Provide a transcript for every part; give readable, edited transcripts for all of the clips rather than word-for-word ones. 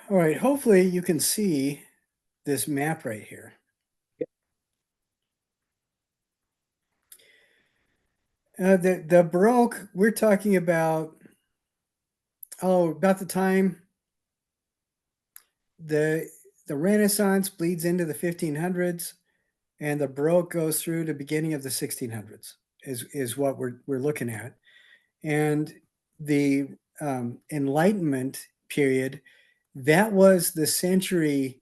All right, hopefully you can see this map right here. The Baroque, we're talking about, about the time the Renaissance bleeds into the 1500s and the Baroque goes through the beginning of the 1600s is what we're looking at. And the Enlightenment period, that was the century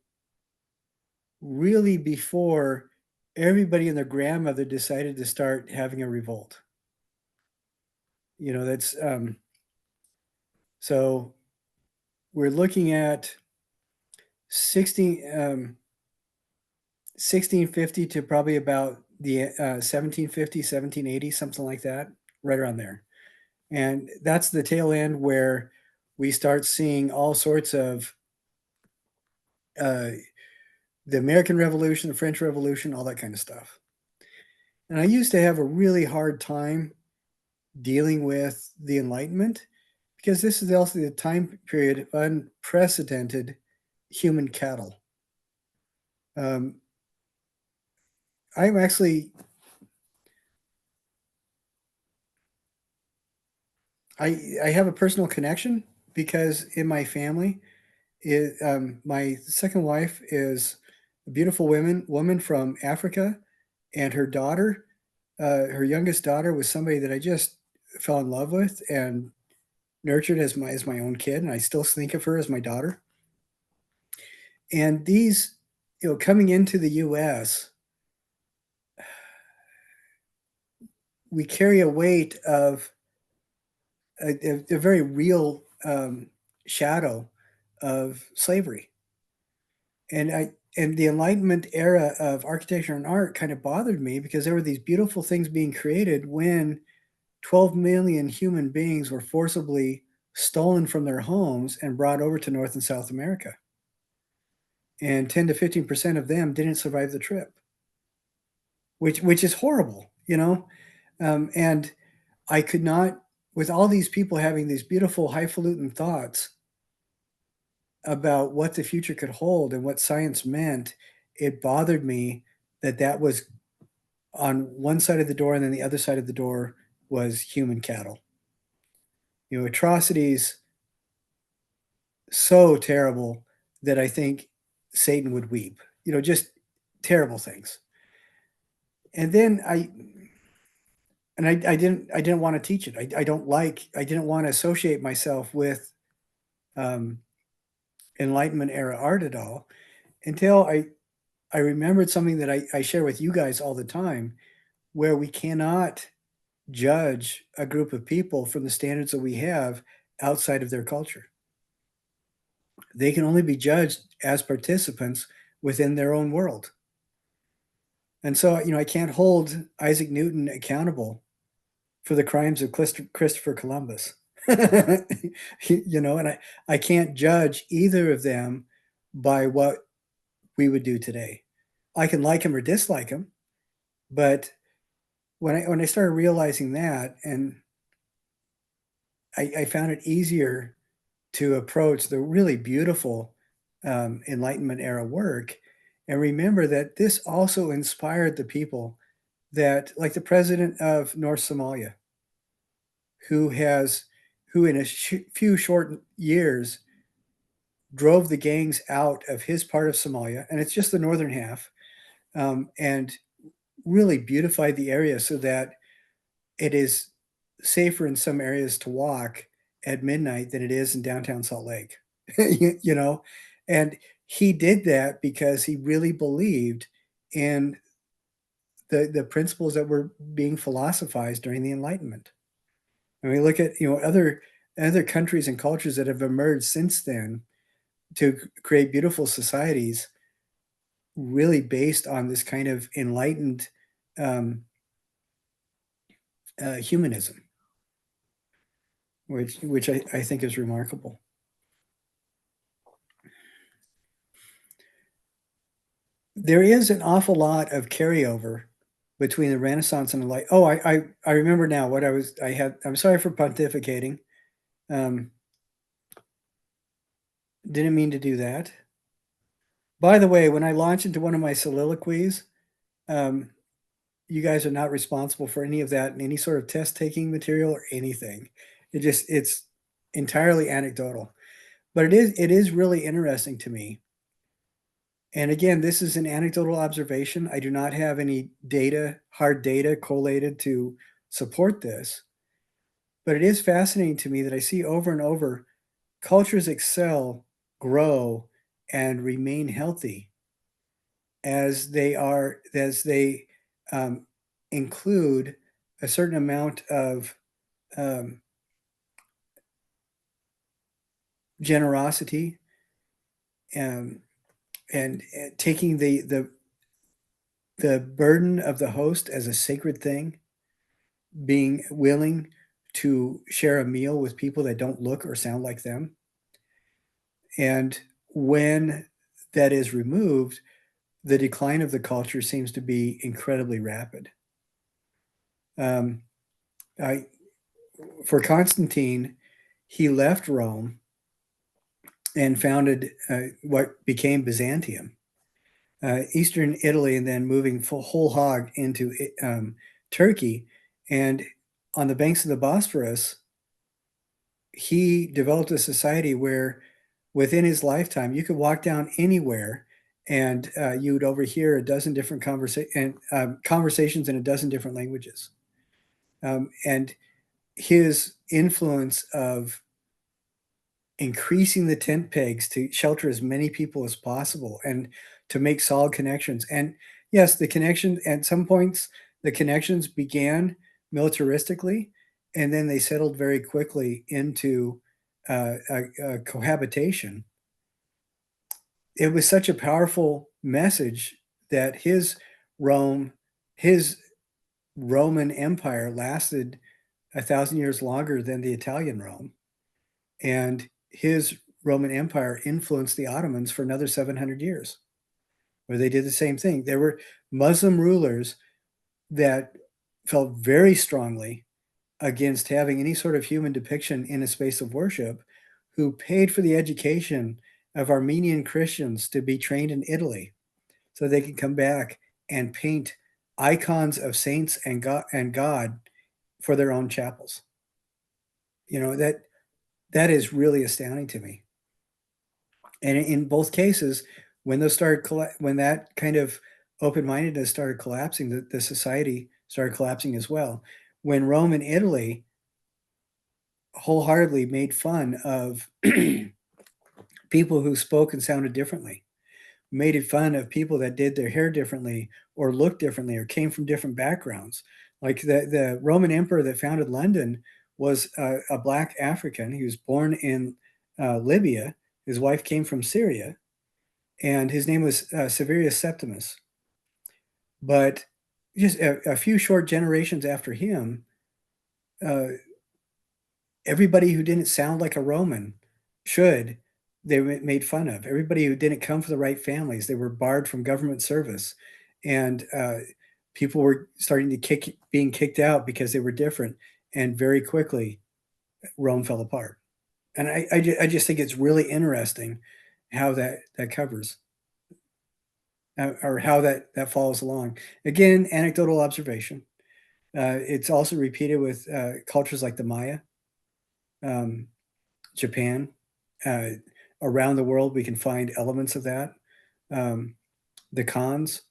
really before everybody and their grandmother decided to start having a revolt. You know, that's so we're looking at 1650 to probably about the 1750, 1780, something like that, right around there. And that's the tail end where we start seeing all sorts of uh, the American Revolution, the French Revolution, all that kind of stuff. And I used to have a really hard time dealing with the Enlightenment because this is also the time period of unprecedented human cattle. Um, I'm actually, I have a personal connection because in my family, my second wife is a beautiful woman from Africa, and her youngest daughter, was somebody that I just fell in love with and nurtured as my own kid, and I still think of her as my daughter. And these, coming into the U.S., we carry a weight of a very real shadow of slavery. And the Enlightenment era of architecture and art kind of bothered me because there were these beautiful things being created when 12 million human beings were forcibly stolen from their homes and brought over to North and South America. And 10 to 15% of them didn't survive the trip, which is horrible, and I could not, with all these people having these beautiful highfalutin thoughts about what the future could hold and what science meant, it bothered me that that was on one side of the door and then the other side of the door was human cattle. Atrocities so terrible that I think Satan would weep. Just terrible things. And then I didn't want to teach it. I didn't want to associate myself with um, Enlightenment era art at all until I remembered something that I share with you guys all the time, where we cannot judge a group of people from the standards that we have outside of their culture. They can only be judged as participants within their own world. And so, I can't hold Isaac Newton accountable for the crimes of Christopher Columbus. And I can't judge either of them by what we would do today. I can like him or dislike him, but when I started realizing that, and I found it easier to approach the really beautiful Enlightenment era work, and remember that this also inspired the people that, like the president of North Somalia, who in a few short years drove the gangs out of his part of Somalia, and it's just the northern half, and really beautified the area so that it is safer in some areas to walk at midnight than it is in downtown Salt Lake. you know, and he did that because he really believed in the principles that were being philosophized during the Enlightenment. And we look at other countries and cultures that have emerged since then to create beautiful societies, really based on this kind of enlightened um, humanism, which I think is remarkable. There is an awful lot of carryover between the Renaissance and the light. Oh, I remember now what I'm sorry for pontificating. Um, Didn't mean to do that. By the way, when I launch into one of my soliloquies, um, you guys are not responsible for any of that and any sort of test taking material or anything. It's entirely anecdotal. But it is really interesting to me. And again, this is an anecdotal observation. I do not have any data, hard data collated to support this. But it is fascinating to me that I see over and over cultures excel, grow, and remain healthy as they um, include a certain amount of um, generosity, um, and taking the burden of the host as a sacred thing, being willing to share a meal with people that don't look or sound like them. And when that is removed, the decline of the culture seems to be incredibly rapid. Um, I, for Constantine, he left Rome and founded what became Byzantium, Eastern Italy, and then moving full whole hog into Turkey. And on the banks of the Bosphorus, he developed a society where within his lifetime, you could walk down anywhere and you would overhear a dozen different conversations in a dozen different languages. And his influence of increasing the tent pegs to shelter as many people as possible and to make solid connections. And yes, the connection at some points, the connections began militaristically, and then they settled very quickly into a cohabitation. It was such a powerful message that Rome, his Roman Empire lasted 1,000 years longer than the Italian Rome. And his Roman Empire influenced the Ottomans for another 700 years, where they did the same thing. There were Muslim rulers that felt very strongly against having any sort of human depiction in a space of worship, who paid for the education of Armenian Christians to be trained in Italy so they could come back and paint icons of saints and God for their own chapels. You know, that is really astounding to me. And in both cases, when when that kind of open-mindedness started collapsing, the society started collapsing as well. When Rome and Italy wholeheartedly made fun of people who spoke and sounded differently, made it fun of people that did their hair differently or looked differently or came from different backgrounds. Like the Roman emperor that founded London was a black African. He was born in Libya. His wife came from Syria, and his name was Severius Septimus. But just a few short generations after him, uh, everybody who didn't sound like a Roman should, they were made fun of. Everybody who didn't come from the right families, they were barred from government service. And people were starting to being kicked out because they were different. And very quickly, Rome fell apart. And I just think it's really interesting how that covers or how that follows along. Again, anecdotal observation. It's also repeated with cultures like the Maya, um, Japan. Uh, Around the world, we can find elements of that. Um, the Khans,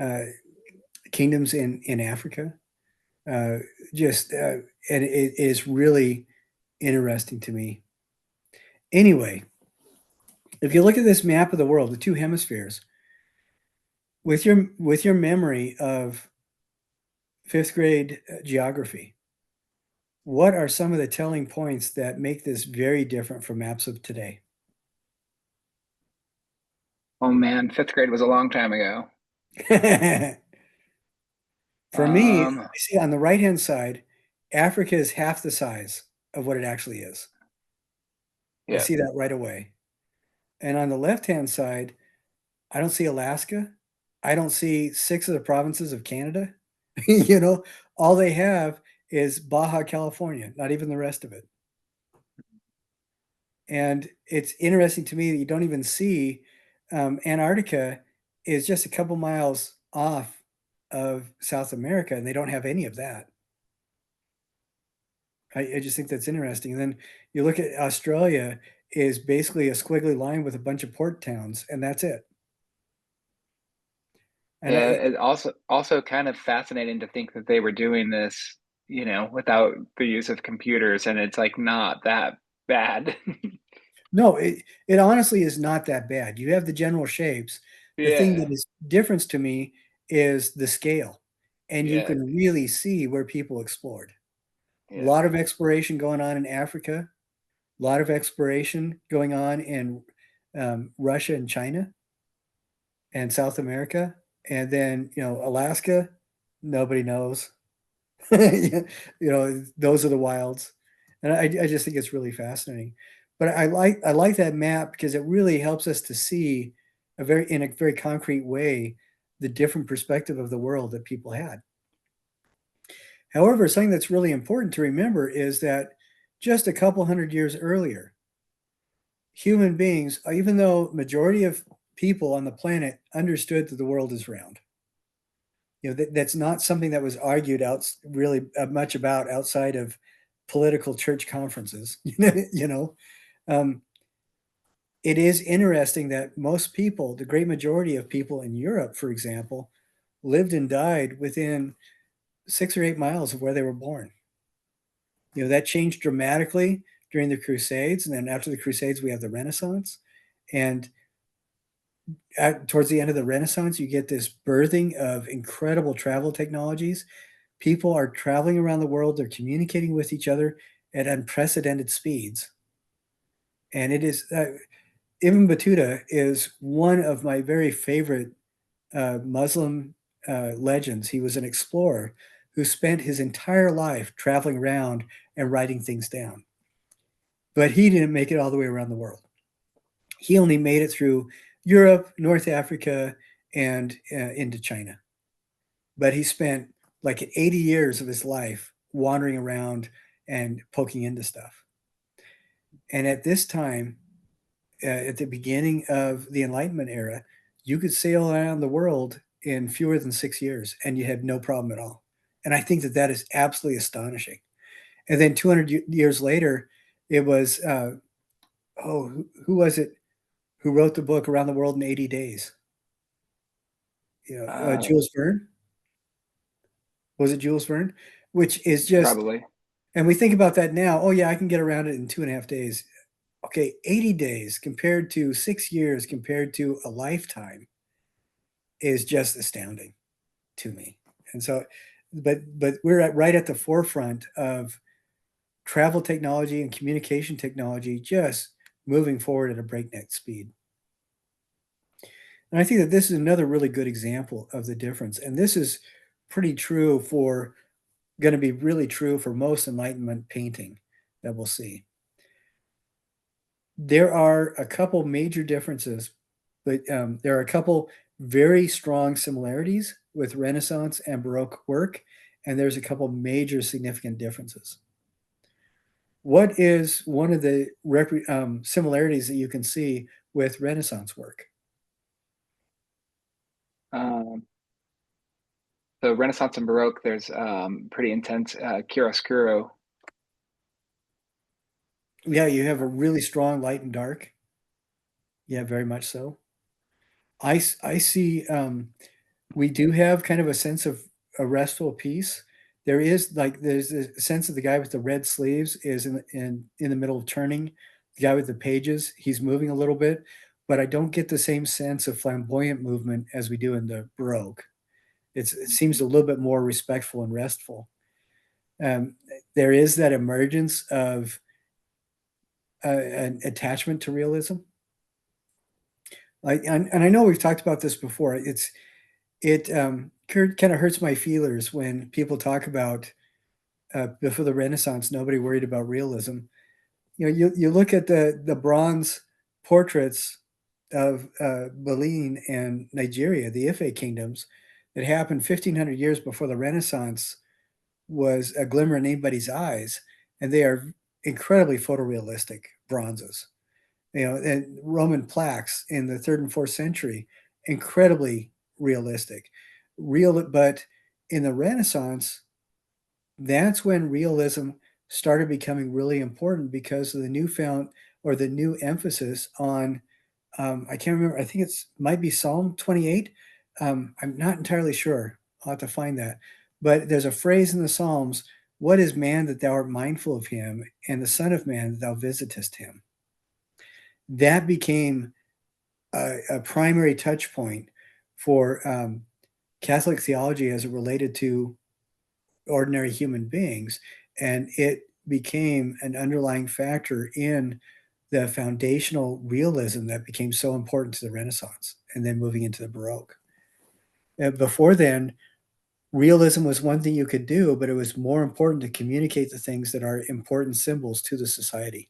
uh, kingdoms in Africa, uh, just and it is really interesting to me. Anyway, if you look at this map of the world, the two hemispheres, with your memory of fifth grade geography, what are some of the telling points that make this very different from maps of today? Oh man, fifth grade was a long time ago. For me, Um, I see on the right-hand side, Africa is half the size of what it actually is. I yeah. see that right away. And on the left-hand side, I don't see Alaska. I don't see 6 of the provinces of Canada. You know, all they have is Baja California, not even the rest of it. And it's interesting to me that you don't even see Antarctica is just a couple miles off of South America, and they don't have any of that. I just think that's interesting. And then you look at Australia is basically a squiggly line with a bunch of port towns, and that's it. And Yeah, I it also kind of fascinating to think that they were doing this, without the use of computers, and it's like not that bad. no, it honestly is not that bad. You have the general shapes. The thing that Yeah, is difference to me is the scale, and you yeah, can really see where people explored. A yeah. lot of exploration going on in Africa, a lot of exploration going on in Russia and China and South America, and then Alaska, nobody knows. Those are the wilds, and I just think it's really fascinating. But I like that map because it really helps us to see in a very concrete way the different perspective of the world that people had. However, something that's really important to remember is that just a couple hundred years earlier, human beings, even though majority of people on the planet understood that the world is round, that's not something that was argued out really much about outside of political church conferences. Um, it is interesting that most people, the great majority of people in Europe, for example, lived and died within 6 or 8 miles of where they were born. That changed dramatically during the Crusades, and then after the Crusades, we have the Renaissance, and towards the end of the Renaissance, you get this birthing of incredible travel technologies. People are traveling around the world, they're communicating with each other at unprecedented speeds. And it is, Ibn Battuta is one of my very favorite Muslim legends. He was an explorer who spent his entire life traveling around and writing things down. But he didn't make it all the way around the world. He only made it through Europe, North Africa, and into China. But he spent like 80 years of his life wandering around and poking into stuff. And at this time, at the beginning of the Enlightenment era, you could sail around the world in fewer than 6 years and you had no problem at all. And I think that that is absolutely astonishing. And then 200 years later, it was, who was it who wrote the book Around the World in 80 Days? Uh, Jules Verne. Was it Jules Verne? Which is just, Probably. and we think about that now. Oh, yeah, I can get around it in 2.5 days. Okay, 80 days compared to 6 years compared to a lifetime is just astounding to me. And so, but we're right at the forefront of travel technology and communication technology, just moving forward at a breakneck speed. And I think that this is another really good example of the difference. And this is pretty true for going to be really true for most Enlightenment painting that we'll see. There are a couple major differences, but there are a couple very strong similarities with Renaissance and Baroque work, and there's a couple major significant differences. What is one of the similarities that you can see with Renaissance work? Um, so Renaissance and Baroque, there's pretty intense chiaroscuro. Yeah, you have a really strong light and dark. Yeah, very much so. I see. We do have kind of a sense of a restful peace. There's a sense of the guy with the red sleeves is in the middle of turning. The guy with the pages, he's moving a little bit, but I don't get the same sense of flamboyant movement as we do in the Baroque. It seems a little bit more respectful and restful. Um, there is that emergence of an attachment to realism. And I know we've talked about this before. It kind of hurts my feelers when people talk about before the Renaissance, nobody worried about realism. You look at the bronze portraits of Benin and Nigeria, the Ife kingdoms, that happened 1,500 years before the Renaissance was a glimmer in anybody's eyes, and they are incredibly photorealistic bronzes. and Roman plaques in the 3rd and 4th century, incredibly realistic. But in the Renaissance, that's when realism started becoming really important because of the newfound or the new emphasis on I can't remember. I think it's might be Psalm 28. I'm not entirely sure. I'll have to find that. But there's a phrase in the Psalms, "What is man that thou art mindful of him, and the son of man that thou visitest him?" That became a primary touch point for Catholic theology as it related to ordinary human beings, and it became an underlying factor in the foundational realism that became so important to the Renaissance and then moving into the Baroque. Before then, realism was one thing you could do, but it was more important to communicate the things that are important symbols to the society.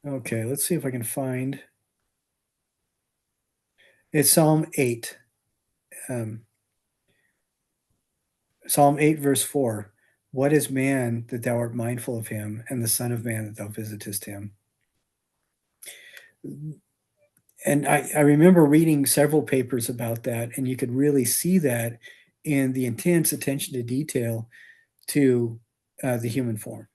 Okay, let's see if I can find it's Psalm 8. Um, Psalm 8, verse 4. What is man that thou art mindful of him, and the Son of Man that thou visitest him? And I remember reading several papers about that, and you could really see that in the intense attention to detail to the human form.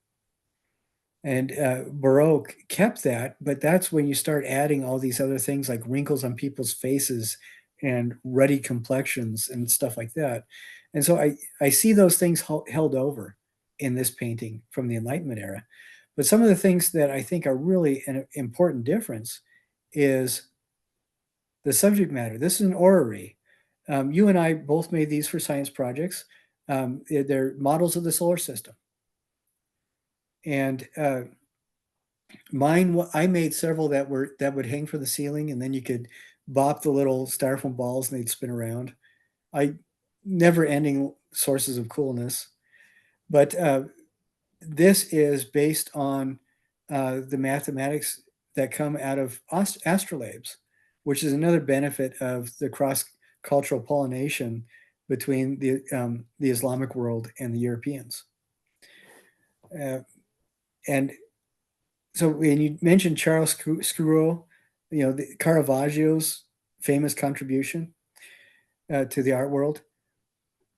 And Baroque kept that, but that's when you start adding all these other things like wrinkles on people's faces and ruddy complexions and stuff like that. And so I see those things held over in this painting from the Enlightenment era. But some of the things that I think are really an important difference is the subject matter. This is an orrery. You and I both made these for science projects. They're models of the solar system. And I made several that would hang from the ceiling, and then you could bop the little styrofoam balls and they'd spin around. I never ending sources of coolness. But this is based on the mathematics that come out of astrolabes, which is another benefit of the cross-cultural pollination between the Islamic world and the Europeans. And so when you mentioned Charles Scuro, Caravaggio's famous contribution to the art world,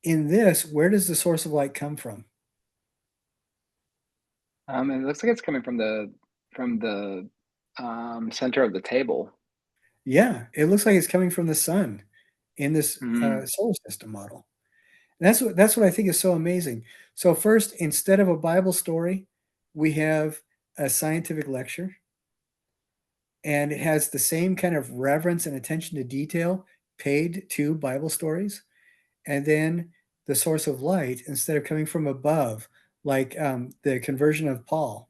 in this, where does the source of light come from? It looks like it's coming from the center of the table. Yeah, it looks like it's coming from the sun in this Mm. solar system model. And that's what I think is so amazing. So first, instead of a Bible story, we have a scientific lecture, and it has the same kind of reverence and attention to detail paid to Bible stories. And then the source of light, instead of coming from above, like the conversion of Paul,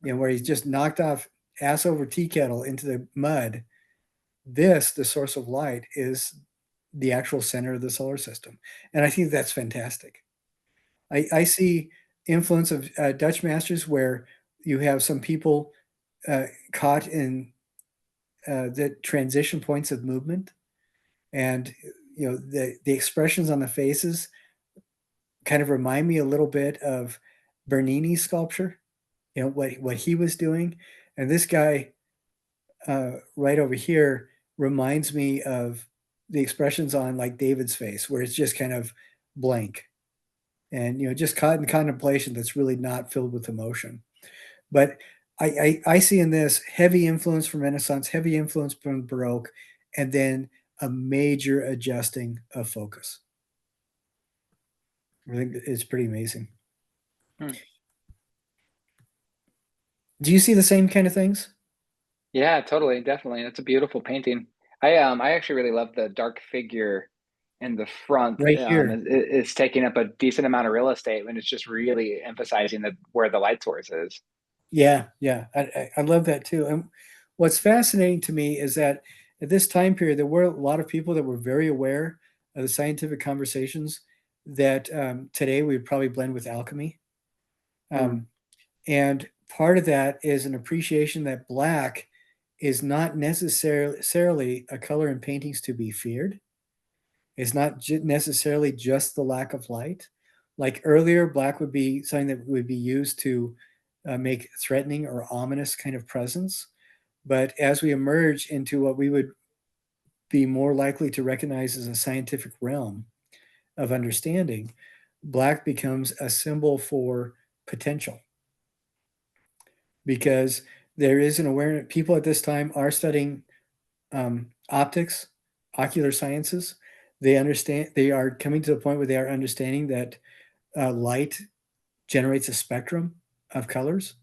where he's just knocked off ass over tea kettle into the mud. The source of light, is the actual center of the solar system. And I think that's fantastic. I see influence of Dutch masters where you have some people caught in the transition points of movement, and the expressions on the faces kind of remind me a little bit of Bernini's sculpture, what he was doing. And this guy right over here reminds me of the expressions on like David's face, where it's just kind of blank and just caught in contemplation that's really not filled with emotion. But I see in this heavy influence from Renaissance, heavy influence from Baroque, and then a major adjusting of focus. I think it's pretty amazing. Hmm. Do you see the same kind of things? Yeah, totally, definitely. That's a beautiful painting. I actually really love the dark figure in the front. Right here. It's taking up a decent amount of real estate, and it's just really emphasizing where the light source is. Yeah, yeah, I love that too. And what's fascinating to me is that at this time period, there were a lot of people that were very aware of the scientific conversations that today we would probably blend with alchemy. Hmm. Um, and part of that is an appreciation that black is not necessarily a color in paintings to be feared. It's not necessarily just the lack of light, Like earlier, black would be something that would be used to make threatening or ominous kind of presence. But as we emerge into what we would be more likely to recognize as a scientific realm of understanding, black becomes a symbol for potential because there is an awareness. People at this time are studying optics, ocular sciences. They understand, they are coming to the point where they are understanding that light generates a spectrum of colors,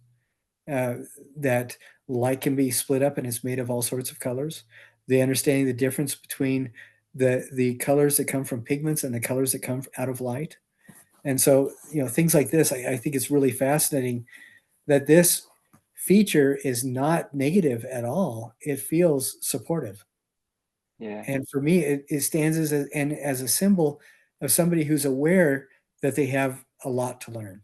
uh, that light can be split up and it's made of all sorts of colors. They understanding the difference between the colors that come from pigments and the colors that come out of light. And so, things like this, I think it's really fascinating that this feature is not negative at all. It feels supportive. Yeah. And for me, it stands as a symbol of somebody who's aware that they have a lot to learn.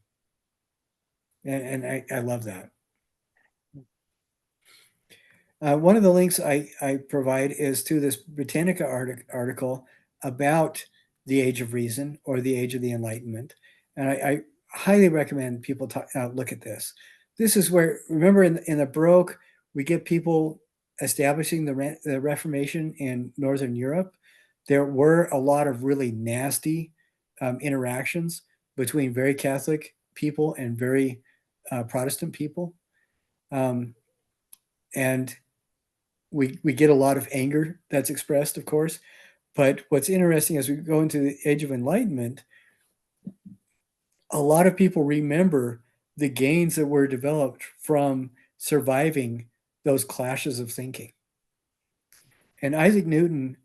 And I love that. One of the links I provide is to this Britannica article about the Age of Reason or the Age of the Enlightenment. And I highly recommend people look at this. This is where, remember in the Baroque, we get people establishing the Reformation in Northern Europe. There were a lot of really nasty interactions between very Catholic people and very Protestant people. Um, and we get a lot of anger that's expressed, of course. But what's interesting as we go into the Age of Enlightenment, a lot of people remember the gains that were developed from surviving those clashes of thinking. And Isaac Newton,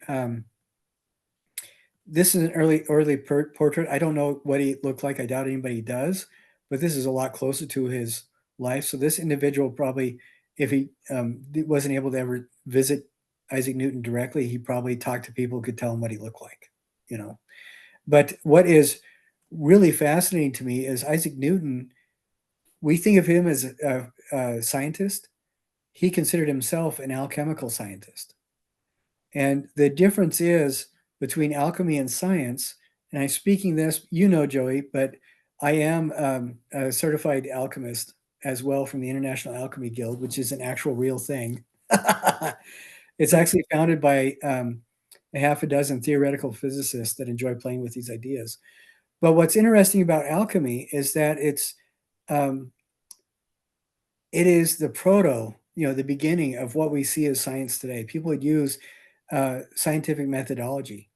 this is an early portrait. I don't know what he looked like. I doubt anybody does, but this is a lot closer to his life. So this individual probably, if he wasn't able to ever visit Isaac Newton directly, he probably talked to people who could tell him what he looked like, you know. But what is really fascinating to me is Isaac Newton. We think of him as a scientist. He considered himself an alchemical scientist. And the difference is between alchemy and science, and I'm speaking this, Joey, but I am a certified alchemist as well from the International Alchemy Guild, which is an actual real thing. It's actually founded by a half a dozen theoretical physicists that enjoy playing with these ideas. But what's interesting about alchemy is that um, it is the the beginning of what we see as science today. People would use scientific methodology,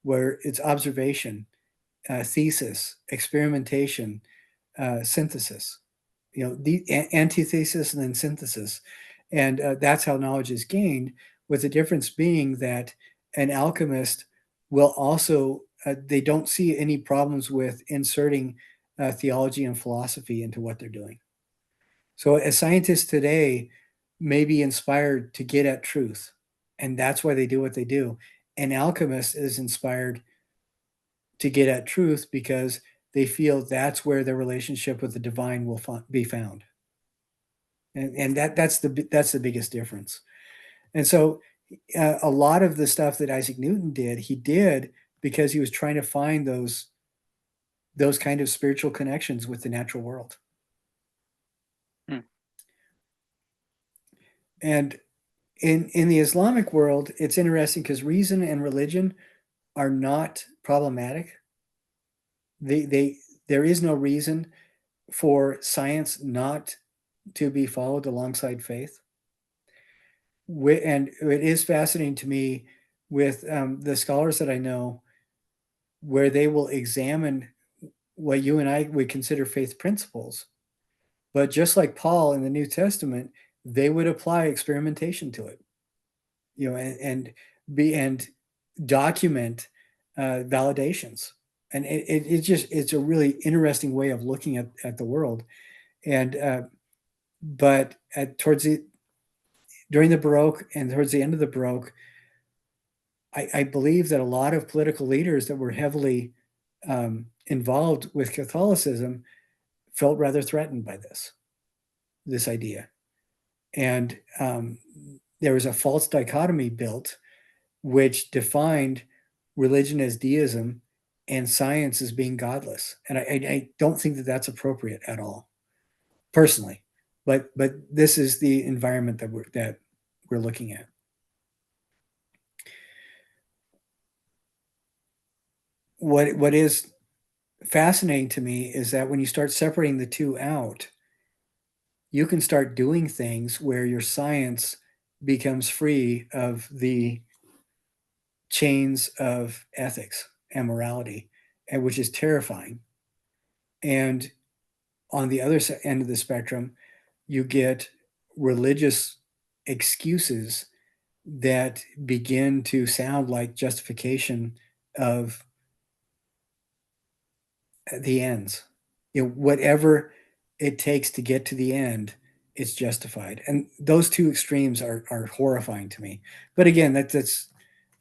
where it's observation, thesis, experimentation, synthesis. The antithesis and then synthesis, and that's how knowledge is gained. With the difference being that an alchemist will also they don't see any problems with inserting theology and philosophy into what they're doing. So, as scientists today may be inspired to get at truth, and that's why they do what they do. An alchemist is inspired to get at truth because they feel that's where their relationship with the divine will be found, and that's the biggest difference. And so, a lot of the stuff that Isaac Newton did, he did because he was trying to find those kind of spiritual connections with the natural world. Hmm. And in the Islamic world, it's interesting because reason and religion are not problematic. They there is no reason for science not to be followed alongside faith. And it is fascinating to me with the scholars that I know, where they will examine what you and I would consider faith principles. But just like Paul in the New Testament, they would apply experimentation to it, and document validations. And it's a really interesting way of looking at the world. And but during the Baroque and towards the end of the Baroque, I believe that a lot of political leaders that were heavily involved with Catholicism felt rather threatened by this idea. And there was a false dichotomy built, which defined religion as deism and science as being godless. And I don't think that that's appropriate at all, personally. But this is the environment that we're looking at. What is fascinating to me is that when you start separating the two out, you can start doing things where your science becomes free of the chains of ethics and morality, and which is terrifying. And on the other end of the spectrum, you get religious excuses that begin to sound like justification of the ends. You know, whatever it takes to get to the end, it's justified. And those two extremes are horrifying to me. But again, that's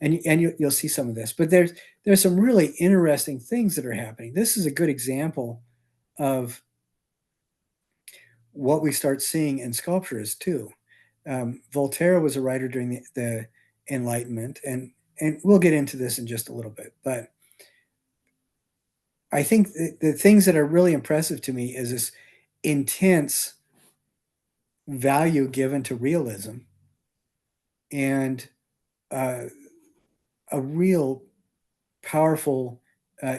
and you'll see some of this. But there's some really interesting things that are happening. This is a good example of what we start seeing in sculptures too. Voltaire was a writer during the Enlightenment, and we'll get into this in just a little bit. But I think the things that are really impressive to me is this intense value given to realism and uh, a real powerful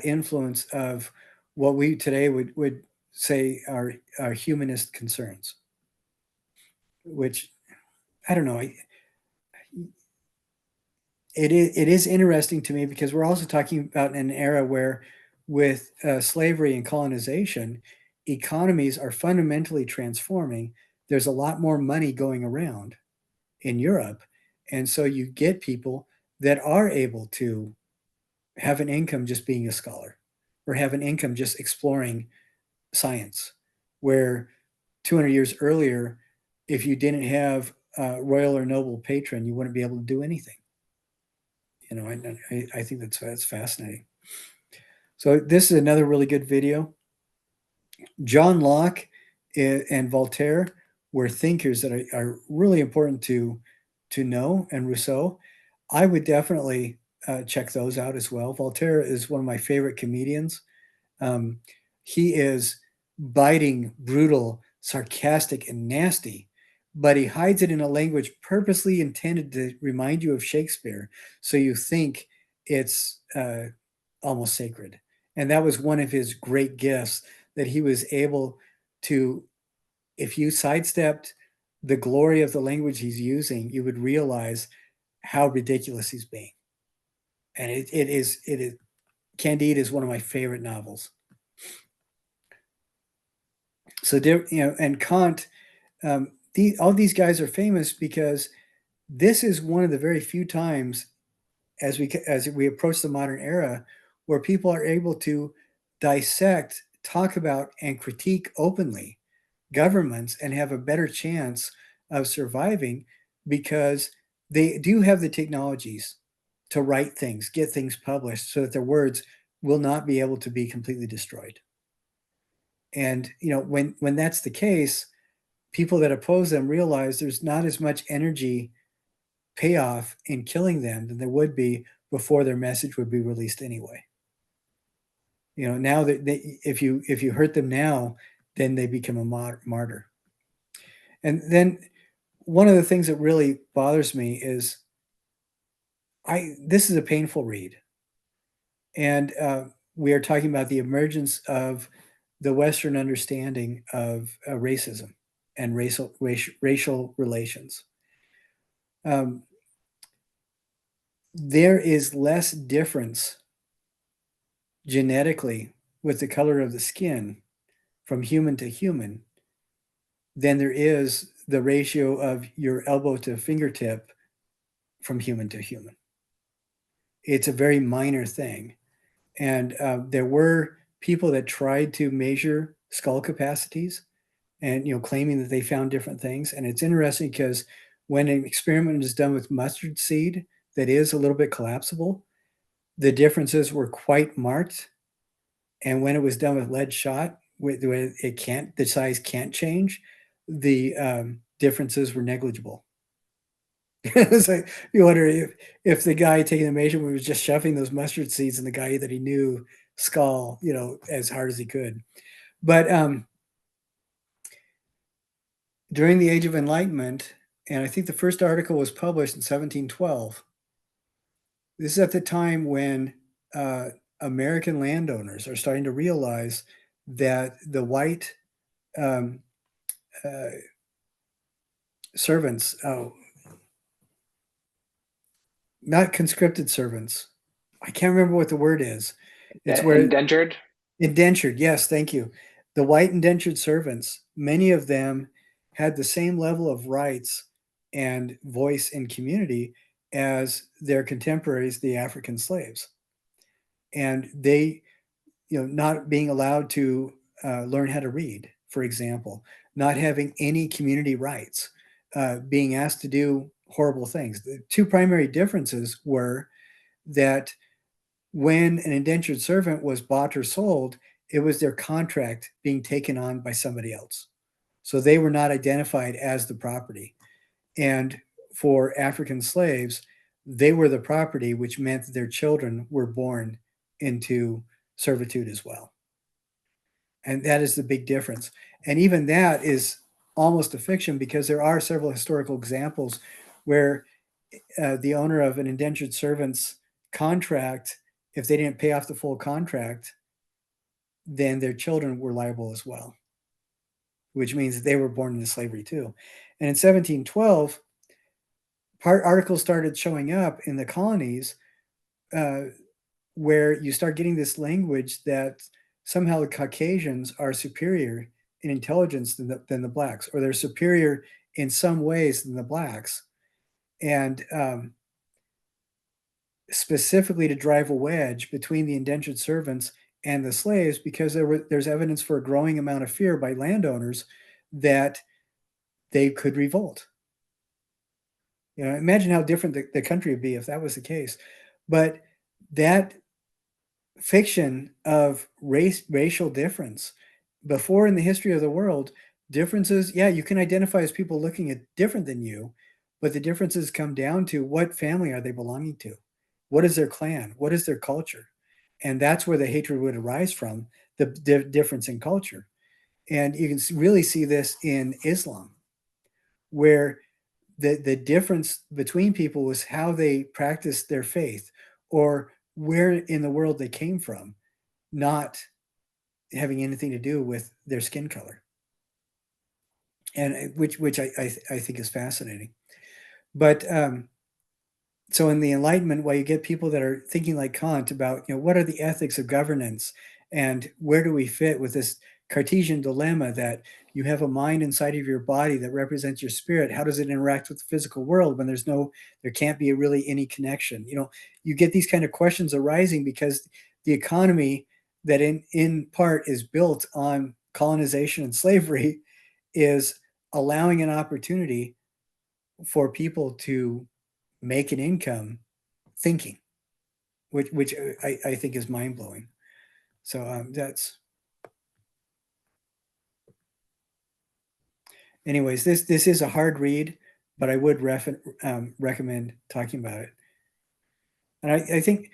influence of what we today would say are humanist concerns, which I don't know. It is interesting to me because we're also talking about an era where, with slavery and colonization, economies are fundamentally transforming. There's a lot more money going around in Europe, and so you get people that are able to have an income just being a scholar, or have an income just exploring science, where 200 years earlier, if you didn't have a royal or noble patron, you wouldn't be able to do anything. You know, I think that's fascinating. So this is another really good video. John Locke and Voltaire were thinkers that are really important to know, and Rousseau. I would definitely check those out as well. Voltaire is one of my favorite comedians. Um, he is biting, brutal, sarcastic, and nasty, but he hides it in a language purposely intended to remind you of Shakespeare, so you think it's almost sacred. And that was one of his great gifts, that he was able to, if you sidestepped the glory of the language he's using, you would realize how ridiculous he's being. And it is Candide is one of my favorite novels. So and Kant, all these guys are famous because this is one of the very few times, as we approach the modern era, where people are able to dissect, talk about, and critique openly governments and have a better chance of surviving, because they do have the technologies to write things, get things published, so that their words will not be able to be completely destroyed. And when that's the case, people that oppose them realize there's not as much energy payoff in killing them than there would be before their message would be released anyway. Now that if you hurt them now, then they become a martyr. And then one of the things that really bothers me is this is a painful read, and we are talking about the emergence of the Western understanding of racism and racial relations. Um, there is less difference genetically with the color of the skin from human to human than there is the ratio of your elbow to fingertip from human to human. It's a very minor thing. And there were people that tried to measure skull capacities, and claiming that they found different things. And it's interesting because when an experiment is done with mustard seed that is a little bit collapsible, the differences were quite marked. And when it was done with lead shot, the size can't change, the differences were negligible. It's like you wonder if the guy taking the measurement was just shoving those mustard seeds in the guy that he knew skull, as hard as he could. But during the Age of Enlightenment, and I think the first article was published in 1712. This is at the time when uh, American landowners are starting to realize that the white um, uh, servants, not conscripted servants. I can't remember what the word is. It's where Indentured. indentured. Yes, thank you. The white indentured servants, many of them had the same level of rights and voice in community as their contemporaries, the African slaves. And they, not being allowed to learn how to read, for example, not having any community rights, being asked to do horrible things. The two primary differences were that when an indentured servant was bought or sold, it was their contract being taken on by somebody else. So they were not identified as the property. And for African slaves, they were the property, which meant that their children were born into servitude as well. And that is the big difference. And even that is almost a fiction because there are several historical examples where the owner of an indentured servant's contract, if they didn't pay off the full contract, then their children were liable as well, which means that they were born into slavery too. And in 1712, articles started showing up in the colonies uh, where you start getting this language that somehow the Caucasians are superior in intelligence than the blacks, or they're superior in some ways than the blacks. And specifically to drive a wedge between the indentured servants and the slaves, because there's evidence for a growing amount of fear by landowners that they could revolt. Imagine how different the country would be if that was the case. But that fiction of racial difference, before in the history of the world, differences, yeah, you can identify as people looking at different than you, but the differences come down to what family are they belonging to? What is their clan? What is their culture? And that's where the hatred would arise from, the difference in culture. And you can really see this in Islam, where the difference between people was how they practiced their faith or where in the world they came from, not having anything to do with their skin color. And which I think is fascinating. But so in the Enlightenment, while you get people that are thinking like Kant about, what are the ethics of governance and where do we fit with this Cartesian dilemma that you have a mind inside of your body that represents your spirit. How does it interact with the physical world when there can't be really any connection? You get these kind of questions arising because the economy that in part is built on colonization and slavery is allowing an opportunity for people to make an income thinking, which I think is mind blowing. So that's, anyways. This is a hard read, but I would recommend talking about it. And I think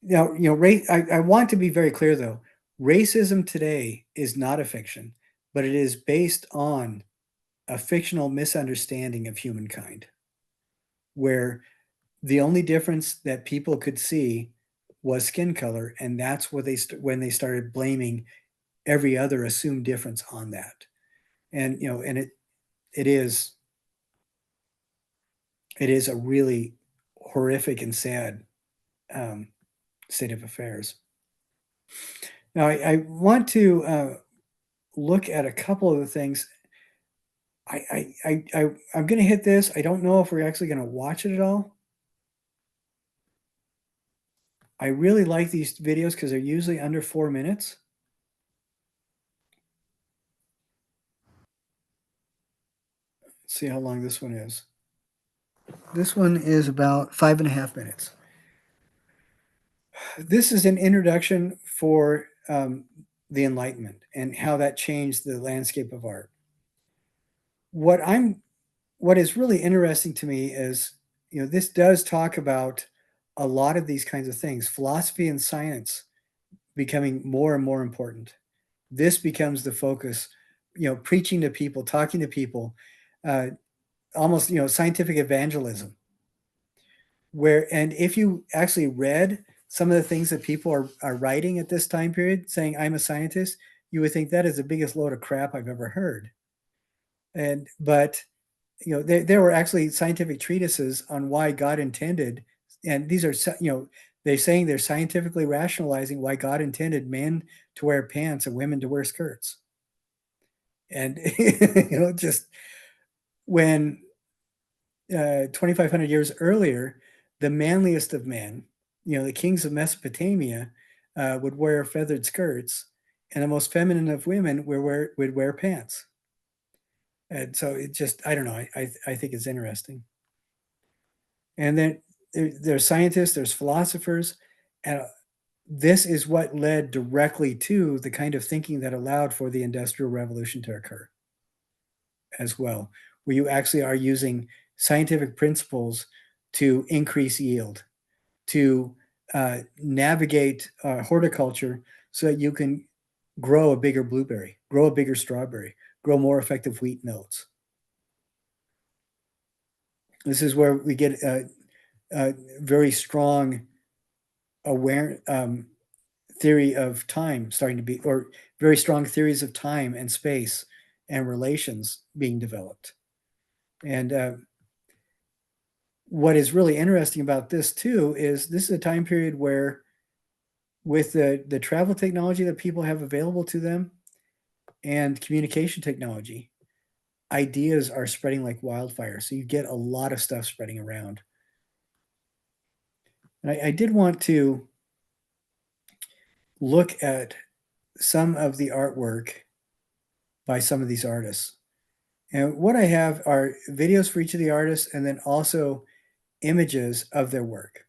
race. I want to be very clear though. Racism today is not a fiction, but it is based on a fictional misunderstanding of humankind, where the only difference that people could see was skin color, and that's what when they started blaming every other assumed difference on that. And it is a really horrific and sad um, state of affairs. Now, I want to look at a couple of the things. I'm going to hit this. I don't know if we're actually going to watch it at all. I really like these videos because they're usually under 4 minutes. Let's see how long this one is. This one is about 5.5 minutes. This is an introduction for the Enlightenment and how that changed the landscape of art. What is really interesting to me is this does talk about a lot of these kinds of things, philosophy and science becoming more and more important. This becomes the focus, preaching to people, talking to people, uh, almost, scientific evangelism. And if you actually read some of the things that people are writing at this time period, saying, I'm a scientist, you would think that is the biggest load of crap I've ever heard. But there were actually scientific treatises on why God intended, and these are, they're saying they're scientifically rationalizing why God intended men to wear pants and women to wear skirts. And, just when 2,500 years earlier, the manliest of men, the kings of Mesopotamia, would wear feathered skirts, and the most feminine of women would wear pants. And so it just, I don't know, I think it's interesting. And then there's scientists, there's philosophers, and this is what led directly to the kind of thinking that allowed for the Industrial Revolution to occur as well, where you actually are using scientific principles to increase yield, to navigate horticulture so that you can grow a bigger blueberry, grow a bigger strawberry, grow more effective wheat notes. This is where we get a very strong aware theory of time starting to be, or very strong theories of time and space and relations being developed. And what is really interesting about this too is this is a time period where, with the travel technology that people have available to them and communication technology, ideas are spreading like wildfire. So you get a lot of stuff spreading around. And I did want to look at some of the artwork by some of these artists. And what I have are videos for each of the artists and then also images of their work.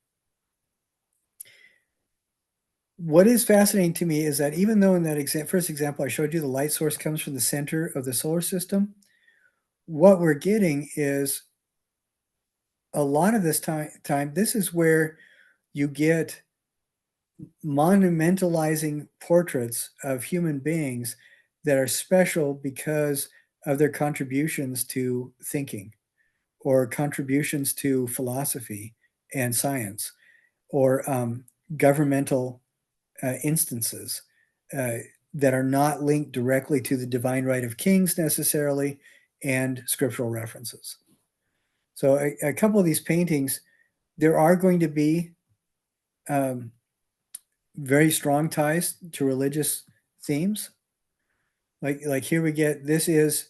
What is fascinating to me is that even though in that first example I showed you the light source comes from the center of the solar system, what we're getting is a lot of this time this is where you get monumentalizing portraits of human beings that are special because of their contributions to thinking, or contributions to philosophy and science, or governmental instances uh, that are not linked directly to the divine right of kings necessarily, and scriptural references. So a couple of these paintings, there are going to be um, very strong ties to religious themes. Like here we get, this is,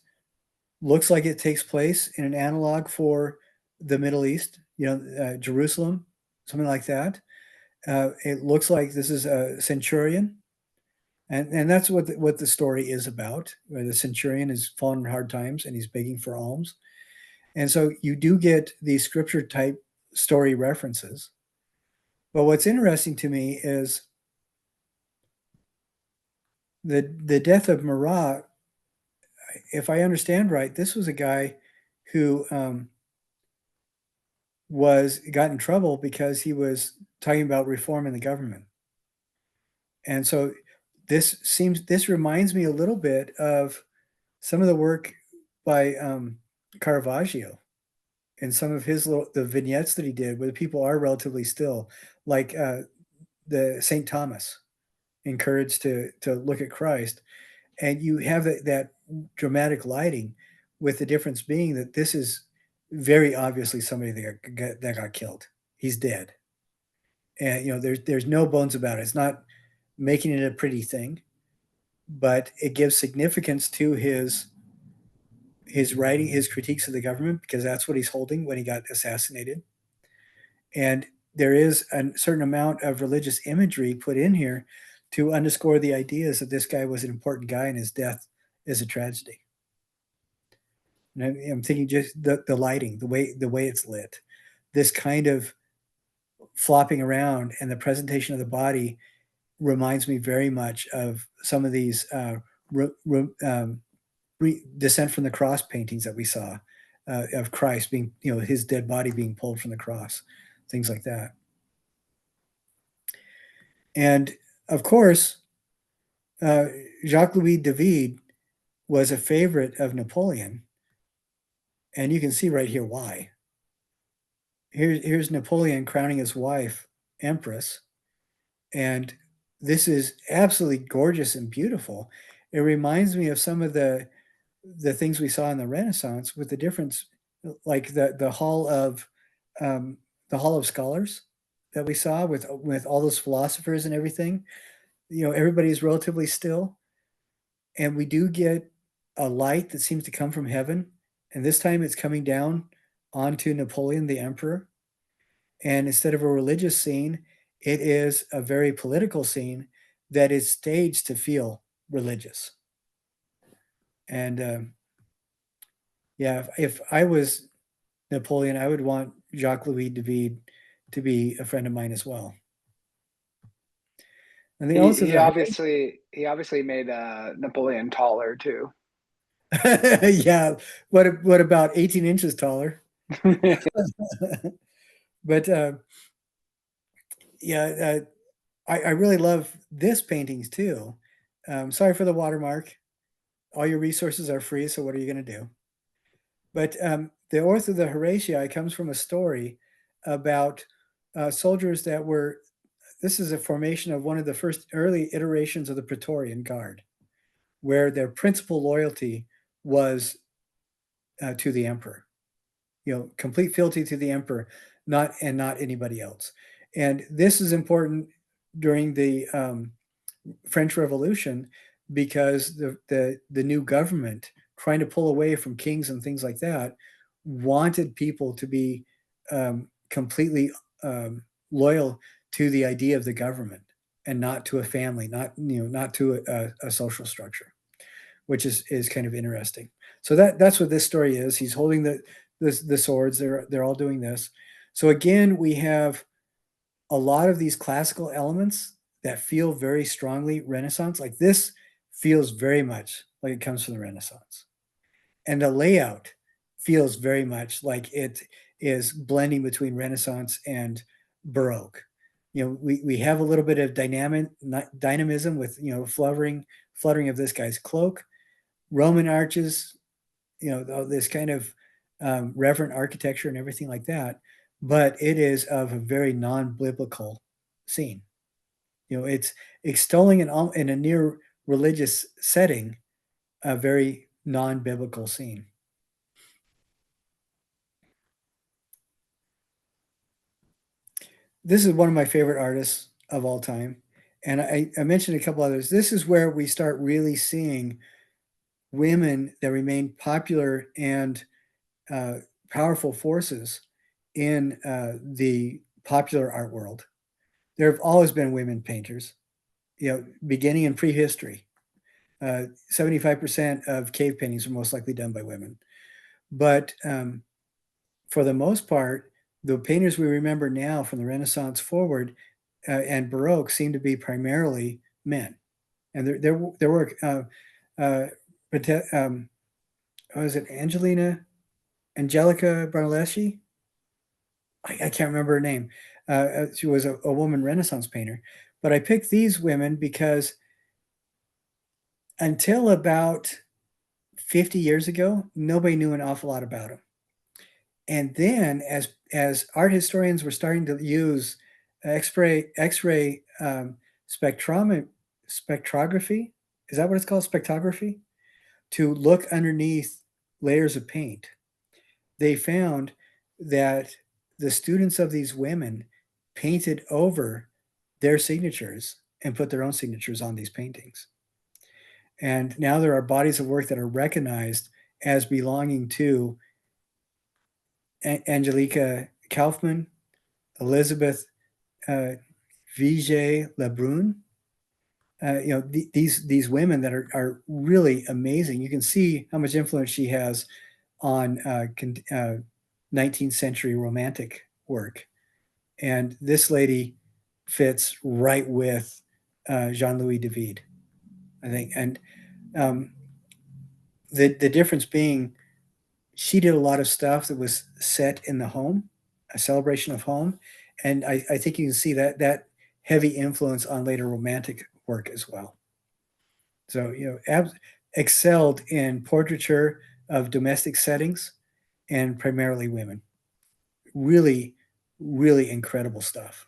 looks like it takes place in an analog for the Middle East, Jerusalem, something like that. It looks like this is a centurion, and that's what the story is about. Where the centurion is fallen in hard times and he's begging for alms, and so you do get these scripture type story references. But what's interesting to me is the death of Marat. If I understand right, this was a guy who got in trouble because he was talking about reform in the government. And so this reminds me a little bit of some of the work by Caravaggio, and some of the vignettes that he did where the people are relatively still, like the St. Thomas encouraged to look at Christ. And you have that dramatic lighting, with the difference being that this is very obviously somebody that got killed. He's dead. And there's no bones about it. It's not making it a pretty thing, but it gives significance to his writing, his critiques of the government, because that's what he's holding when he got assassinated. And there is a certain amount of religious imagery put in here to underscore the ideas that this guy was an important guy and his death is a tragedy. And I'm thinking just the lighting, the way it's lit, this kind of flopping around, and the presentation of the body reminds me very much of some of these Descent from the Cross paintings that we saw of Christ being, his dead body being pulled from the cross, things like that. And of course, uh, Jacques Louis David was a favorite of Napoleon, and you can see right here why. Here's Napoleon crowning his wife empress, and this is absolutely gorgeous and beautiful. It reminds me of some of the things we saw in the Renaissance, with the difference, like um, the Hall of Scholars that we saw with all those philosophers and everything. Everybody is relatively still, and we do get a light that seems to come from heaven, and this time it's coming down onto Napoleon the Emperor. And instead of a religious scene, it is a very political scene that is staged to feel religious. And yeah, if I was Napoleon, I would want Jacques Louis David to be a friend of mine as well. And the He oath of he the obviously he obviously made Napoleon taller too. yeah. What about 18 inches taller? But yeah, I really love this paintings too. Sorry for the watermark. All your resources are free, so what are you going to do? But the Orth of the Horatii comes from a story about soldiers that were. This is a formation of one of the first early iterations of the Praetorian Guard, where their principal loyalty was to the emperor. Complete fealty to the emperor, not anybody else. And this is important during the French Revolution, because the new government, trying to pull away from kings and things like that, wanted people to be completely loyal to the idea of the government, and not to a family, not to a social structure, which is kind of interesting. So that's what this story is. He's holding the swords. They're all doing this. So again, we have a lot of these classical elements that feel very strongly Renaissance. Like this feels very much like it comes from the Renaissance. And the layout feels very much like it is blending between Renaissance and Baroque. We have a little bit of dynamism with, fluttering of this guy's cloak, Roman arches, this kind of reverent architecture and everything like that. But it is of a very non-biblical scene. It's extolling in a near religious setting, a very non-biblical scene. This is one of my favorite artists of all time. And I mentioned a couple others. This is where we start really seeing women that remain popular and uh, powerful forces in the popular art world. There have always been women painters, beginning in prehistory. 75% of cave paintings are most likely done by women. But for the most part, the painters we remember now from the Renaissance forward and Baroque seem to be primarily men. And their work, uh, was it Angelica Brunelleschi? I can't remember her name. She was a woman Renaissance painter. But I picked these women because until about 50 years ago, nobody knew an awful lot about them. And then as art historians were starting to use X-ray spectrography, is that what it's called? Spectrography? To look underneath layers of paint, they found that the students of these women painted over their signatures and put their own signatures on these paintings. And now there are bodies of work that are recognized as belonging to Angelica Kaufman, Elizabeth uh, Vigée Lebrun. These women that are really amazing. You can see how much influence she has on 19th century romantic work. And this lady fits right with Jean-Louis David, I think. And um, the difference being she did a lot of stuff that was set in the home, a celebration of home, and I think you can see that heavy influence on later romantic work as well. So, excelled in portraiture of domestic settings and primarily women. Really, really incredible stuff.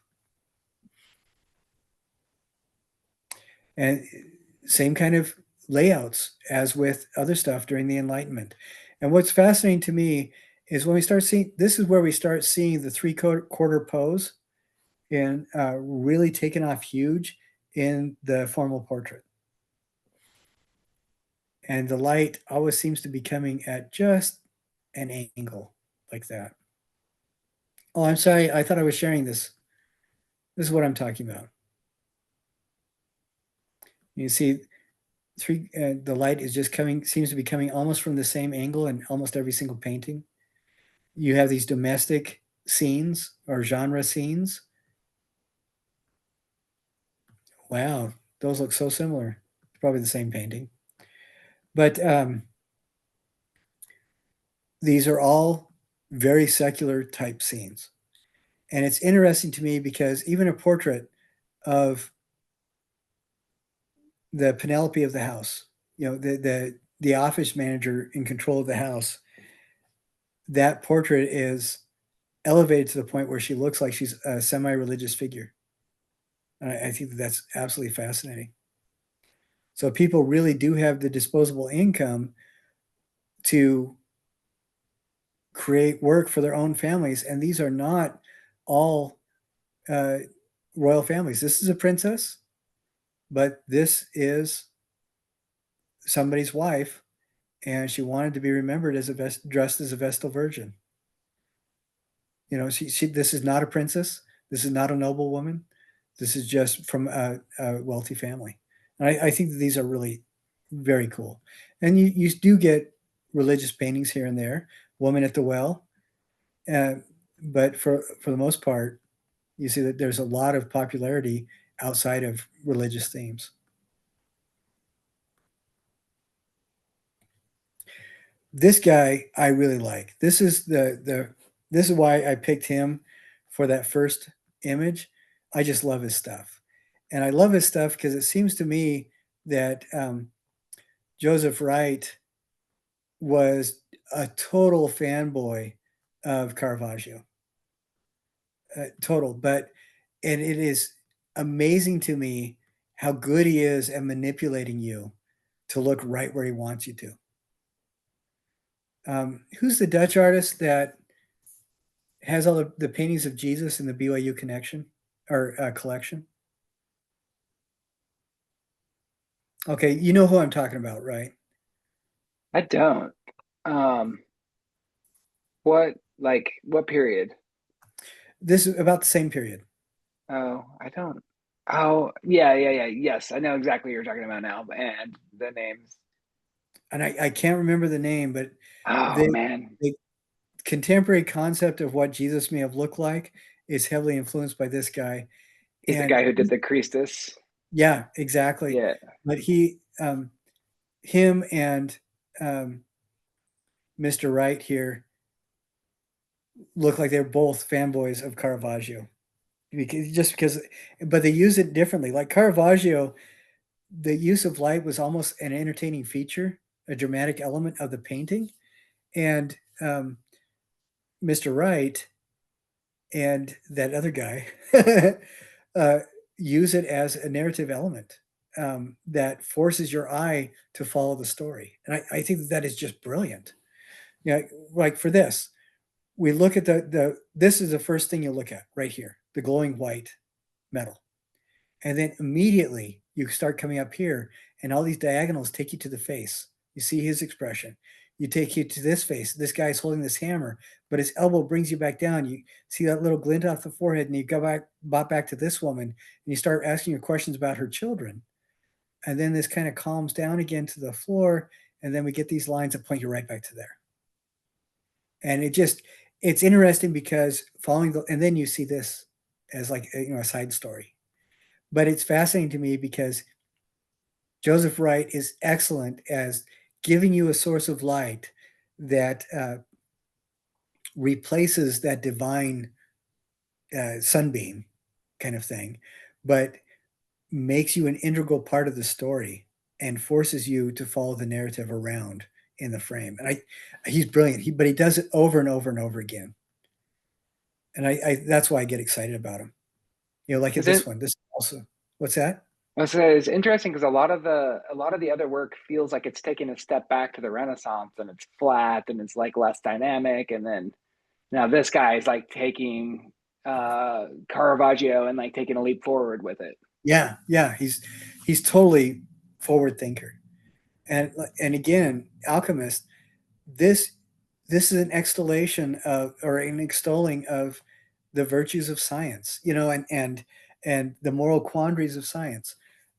And same kind of layouts as with other stuff during the Enlightenment. And what's fascinating to me is when we start seeing this is where we start seeing the three-quarter pose and really taken off huge in the formal portrait. And the light always seems to be coming at just an angle like that. Oh, I'm sorry. I thought I was sharing this. This is what I'm talking about. You see, the light is just coming, seems to be coming almost from the same angle in almost every single painting. You have these domestic scenes or genre scenes. Wow, those look so similar. It's probably the same painting. But these are all very secular type scenes. And it's interesting to me because even a portrait of the Penelope of the house, the office manager in control of the house, that portrait is elevated to the point where she looks like she's a semi-religious figure. And I think that's absolutely fascinating. So people really do have the disposable income to create work for their own families, and these are not all uh, royal families. This is a princess, but this is somebody's wife, and she wanted to be remembered as dressed as a Vestal Virgin. She this is not a princess. This is not a noble woman. This is just from a wealthy family. And I think that these are really very cool. And you do get religious paintings here and there, Woman at the Well, uh, but for the most part, you see that there's a lot of popularity outside of religious themes. This guy I really like. This is why I picked him for that first image. I just love his stuff, and I love his stuff because it seems to me that Joseph Wright was a total fanboy of Caravaggio, total. And it is amazing to me how good he is at manipulating you to look right where he wants you to. Who's the Dutch artist that has all the paintings of Jesus in the BYU connection or collection? Okay, you know who I'm talking about, right? I don't. Um, what period? This is about the same period, Oh, I don't. Oh, yeah. Yes, I know exactly what you're talking about now, and the names. and I can't remember the name, but Oh the man, the contemporary concept of what Jesus may have looked like is heavily influenced by this guy, he's the and guy who did the Christus. yeah, exactly. Yeah, But him and um, Mr. Wright here look like they're both fanboys of Caravaggio because, but they use it differently. Like Caravaggio, the use of light was almost an entertaining feature, a dramatic element of the painting, and Mr. Wright and that other guy uh, use it as a narrative element that forces your eye to follow the story. And I think that is just brilliant. Like for this, we look at this is the first thing you look at right here, the glowing white metal. And then immediately you start coming up here and all these diagonals take you to the face. You see his expression. You take you to this face. This guy's holding this hammer, but his elbow brings you back down. You see that little glint off the forehead, and you go back to this woman, and you start asking your questions about her children. And then this kind of calms down again to the floor, and then we get these lines that point you right back to there. And it's interesting because and then you see this as like a side story. But it's fascinating to me because Joseph Wright is excellent as giving you a source of light that replaces that divine sunbeam kind of thing, but makes you an integral part of the story and forces you to follow the narrative around in the frame. And he's brilliant. But he does it over and over and over again. And I that's why I get excited about him. You know, like at Is this it? one. This also, what's that? I was say it's interesting because a lot of the other work feels like it's taking a step back to the Renaissance, and it's flat and it's like less dynamic, and then now this guy is like taking Caravaggio and like taking a leap forward with it. Yeah, yeah. He's totally forward thinker. And again, Alchemist, this this is an extolation of, or an extolling of, the virtues of science, you know, and the moral quandaries of science.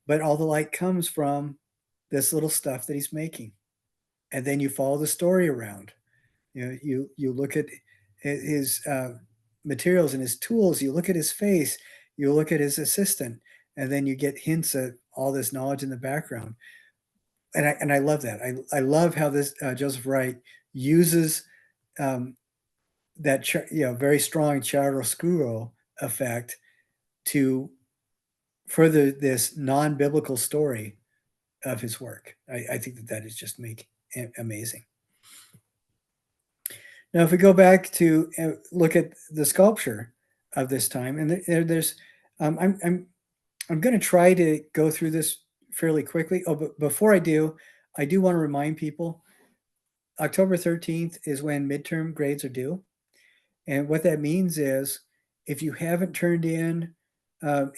But all the light comes from this little stuff that he's making. And then you follow the story around. You know, you look at his materials and his tools, you look at his face, you look at his assistant, and then you get hints at all this knowledge in the background. And I love that. I love how this Joseph Wright uses um, that very strong chiaroscuro effect to further this non-biblical story of his work. I think that that is just amazing. Now, if we go back to look at the sculpture of this time, and there's, um, I'm I'm I'm going to try to go through this fairly quickly. Oh, but before I do want to remind people October 13th is when midterm grades are due. And what that means is if you haven't turned in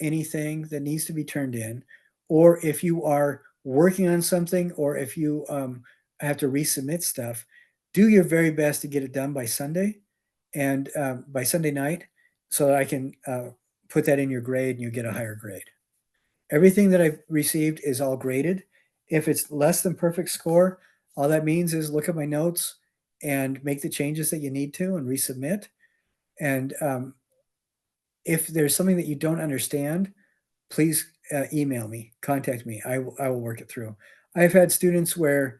anything that needs to be turned in, or if you are working on something, or if you have to resubmit stuff, do your very best to get it done by Sunday and by Sunday night so that I can put that in your grade and you get a higher grade. Everything that I've received is all graded. If it's less than perfect score, all that means is look at my notes and make the changes that you need to and resubmit. And if there's something that you don't understand, please email me, contact me. I will work it through. I've had students where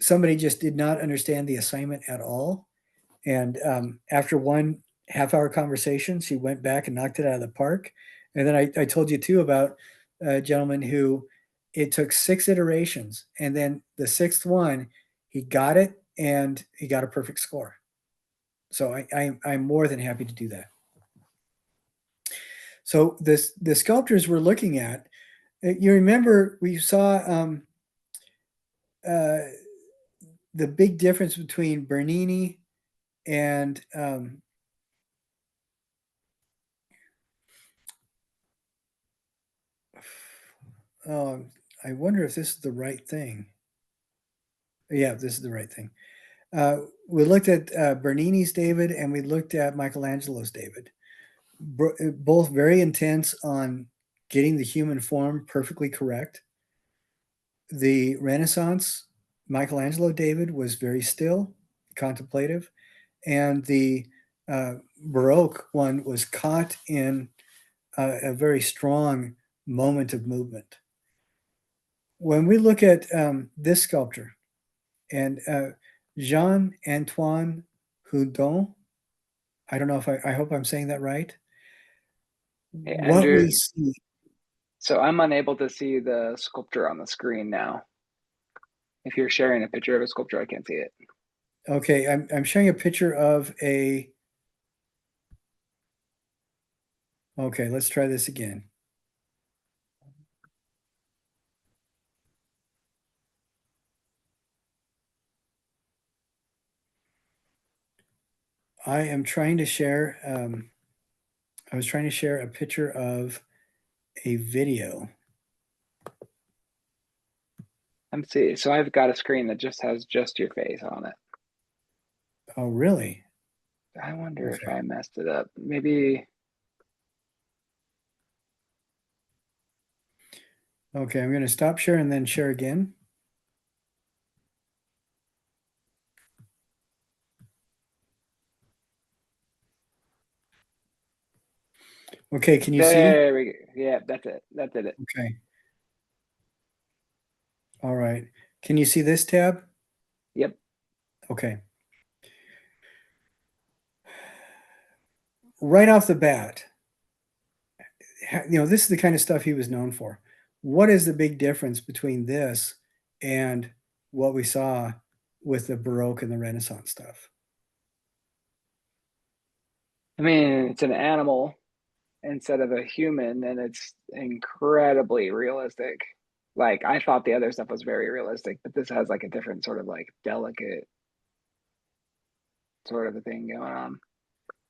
somebody just did not understand the assignment at all. And after one half-hour conversation, she went back and knocked it out of the park. And then I told you too about a gentleman who it took 6 iterations. And then the sixth one, he got it and he got a perfect score. So I'm more than happy to do that. So the sculptures we're looking at, you remember we saw uh, the big difference between Bernini and oh, I wonder if this is the right thing. Yeah, this is the right thing. We looked at Bernini's David and we looked at Michelangelo's David. Both very intense on getting the human form perfectly correct. The Renaissance, Michelangelo David was very still, contemplative, and the Baroque one was caught in a very strong moment of movement. When we look at this sculpture, and Jean-Antoine Houdon, I don't know if I hope I'm saying that right. Hey, What we Andrew, see, so I'm unable to see the sculpture on the screen now. If you're sharing a picture of a sculpture, I can't see it. okay, I'm showing a picture of a, okay, let's try this again. I am trying to share, I was trying to share a picture of a video. I'm see. So I've got a screen that just has just your face on it. Oh, really? I wonder if Okay. I messed it up. Maybe. Okay, I'm going to stop share and then share again. Okay, can you see? There we go. Yeah, that's it. That's it. Okay. All right. Can you see this tab? Yep. Okay. right off the bat, this is the kind of stuff he was known for. What is the big difference between this and what we saw with the Baroque and the Renaissance stuff? I mean, it's an animal instead of a human, and it's incredibly realistic. Like I thought the other stuff was very realistic, but this has like a different sort of like delicate sort of a thing going on.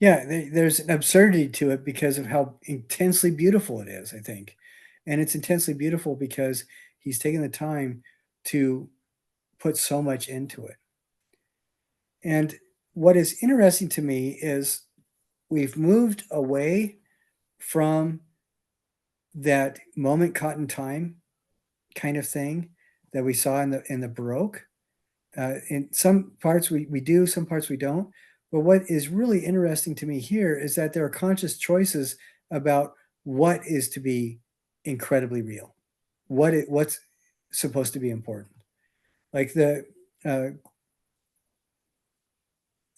Yeah, there's an absurdity to it because of how intensely beautiful it is, I think. And it's intensely beautiful because he's taken the time to put so much into it. And what is interesting to me is we've moved away from that moment caught in time kind of thing that we saw in the Baroque. In some parts we do, some parts we don't. But what is really interesting to me here is that there are conscious choices about what is to be incredibly real, what's supposed to be important. Like uh,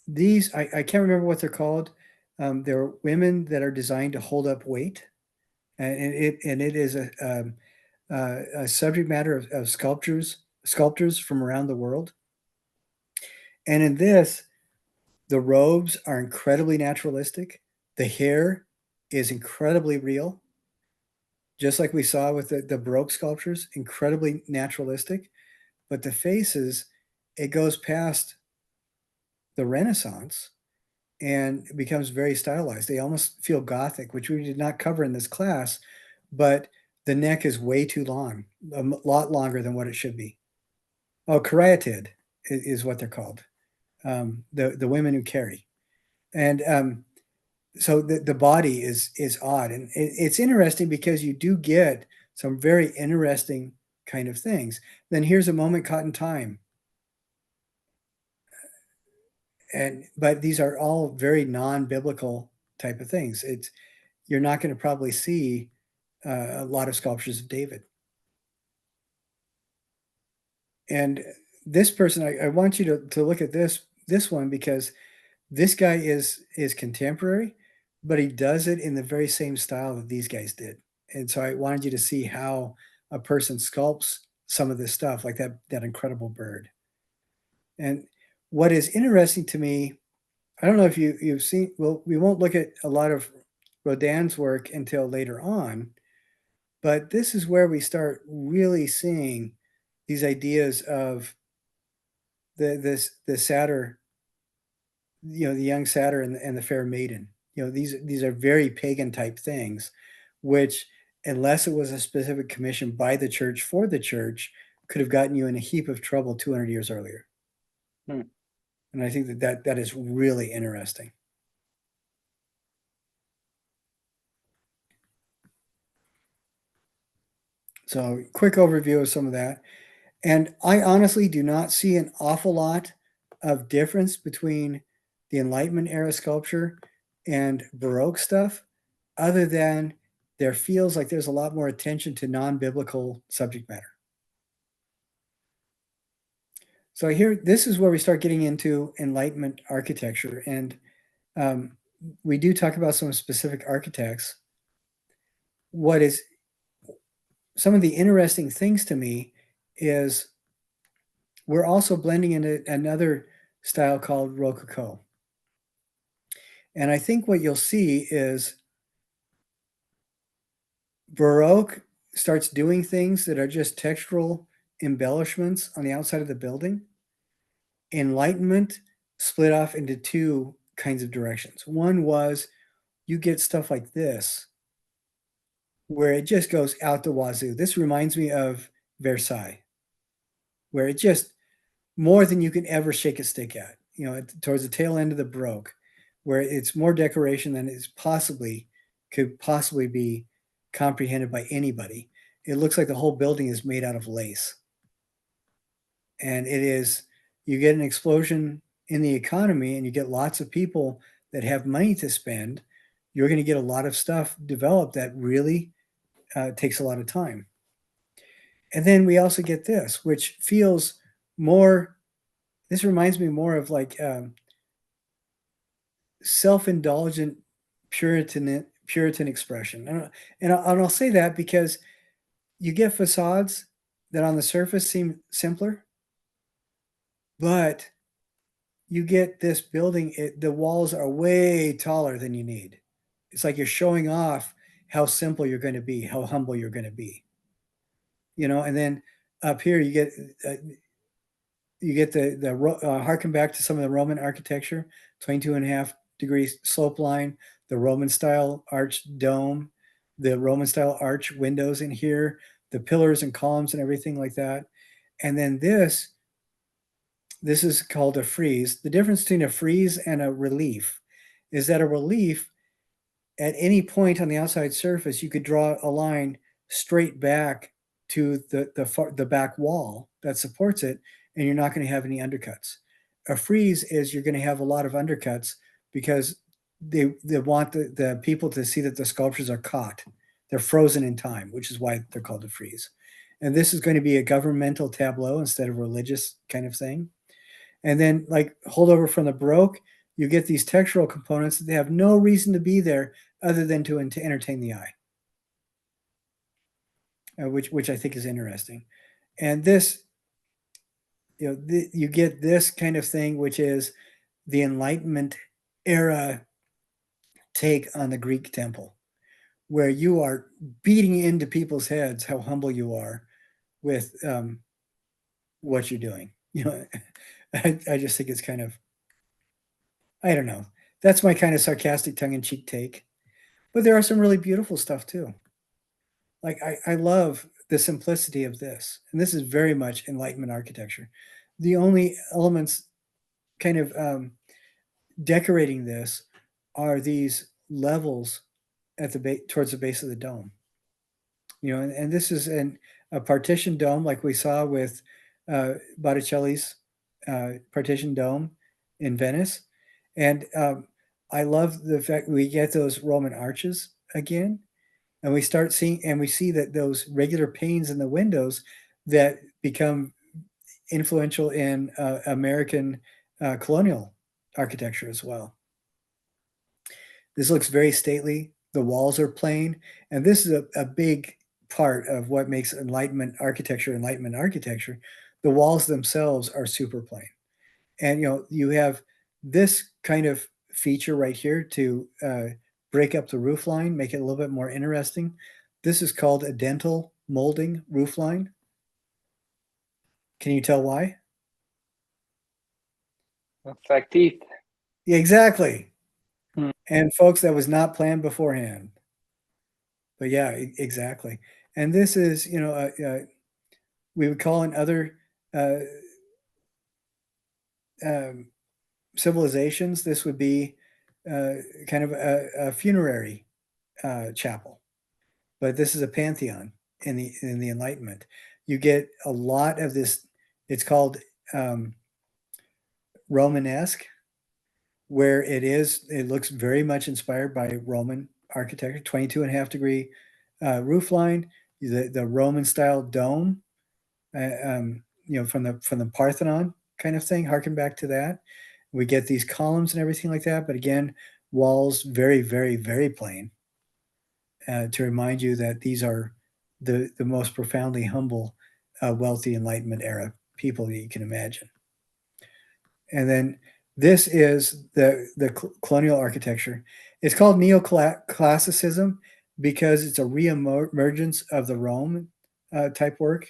these, I can't remember what they're called. They're women that are designed to hold up weight, and it is a subject matter of sculptors from around the world. And in this, the robes are incredibly naturalistic. The hair is incredibly real, just like we saw with the Baroque sculptures, incredibly naturalistic. But the faces, it goes past the Renaissance and it becomes very stylized. They almost feel Gothic, which we did not cover in this class, but the neck is way too long, a lot longer than what it should be. Oh, caryatid is what they're called. The women who carry. And so the body is odd, and it's interesting because you do get some very interesting kind of things. Then here's a moment caught in time, and but these are all very non-biblical type of things. It's you're not going to probably see a lot of sculptures of David. And this person, I want you to look at this one because this guy is contemporary, but he does it in the very same style that these guys did. And so I wanted you to see how a person sculpts some of this stuff, like that incredible bird. And what is interesting to me, I don't know if you've seen. Well, we won't look at a lot of Rodin's work until later on, but this is where we start really seeing these ideas of the satyr, the young satyr and the fair maiden. These are very pagan type things, which unless it was a specific commission by the church for the church, could have gotten you in a heap of trouble 200 years earlier. Hmm. And I think that is really interesting. So quick overview of some of that. And I honestly do not see an awful lot of difference between the Enlightenment era sculpture and Baroque stuff, other than there feels like there's a lot more attention to non-biblical subject matter. So here, this is where we start getting into Enlightenment architecture, and we do talk about some specific architects. What is some of the interesting things to me is we're also blending into another style called Rococo. And I think what you'll see is Baroque starts doing things that are just textural embellishments on the outside of the building. Enlightenment split off into two kinds of directions. One was you get stuff like this, where it just goes out the wazoo. This reminds me of Versailles, where it just more than you can ever shake a stick at, towards the tail end of the Baroque, where it's more decoration than could possibly be comprehended by anybody. It looks like the whole building is made out of lace. And you get an explosion in the economy and you get lots of people that have money to spend. You're going to get a lot of stuff developed that really takes a lot of time. And then we also get this, which feels more, this reminds me more of like self-indulgent Puritan expression. And I'll say that because you get facades that on the surface seem simpler, but you get this building, the walls are way taller than you need. It's like you're showing off how simple you're going to be, how humble you're going to be, and then up here uh, you get the harken back to some of the Roman architecture, 22.5 degrees slope line, the Roman style arched dome, the Roman style arch windows in here, the pillars and columns and everything like that. And then this is called a frieze. The difference between a frieze and a relief is that a relief, at any point on the outside surface, you could draw a line straight back to the back wall that supports it, and you're not going to have any undercuts. A frieze is you're going to have a lot of undercuts because they want the people to see that the sculptures are caught. They're frozen in time, which is why they're called a frieze. And this is going to be a governmental tableau instead of a religious kind of thing. And then, like holdover from the Baroque, you get these textural components that they have no reason to be there other than to entertain the eye, which I think is interesting. And this, you get this kind of thing, which is the Enlightenment era take on the Greek temple, where you are beating into people's heads how humble you are with what you're doing. I just think it's kind of, I don't know. That's my kind of sarcastic, tongue-in-cheek take. But there are some really beautiful stuff too. Like I love the simplicity of this, and this is very much Enlightenment architecture. The only elements kind of decorating this are these levels at towards the base of the dome. And this is a partition dome like we saw with Botticelli's partition dome in Venice, and I love the fact we get those Roman arches again, and we see that those regular panes in the windows that become influential in American colonial architecture as well. This looks very stately. The walls are plain, and this is a big part of what makes Enlightenment architecture. The walls themselves are super plain, and you have this kind of feature right here to break up the roof line, make it a little bit more interesting. This is called a dental molding roof line. Can you tell why? Looks like teeth. Yeah, exactly. Hmm. And folks, that was not planned beforehand. But yeah, exactly. And this is, we would call in other uh, um, civilizations, this would be kind of a funerary chapel. But this is a pantheon in the Enlightenment. You get a lot of this. It's called um, Romanesque, where it looks very much inspired by Roman architecture. 22.5 degree roof line, the Roman style dome, from the Parthenon kind of thing. Harken back to that. We get these columns and everything like that, but again, walls very, very, very plain. To remind you that these are the most profoundly humble, wealthy Enlightenment era people that you can imagine. And then this is the colonial architecture. It's called neoclassicism because it's a reemergence of the Rome type work,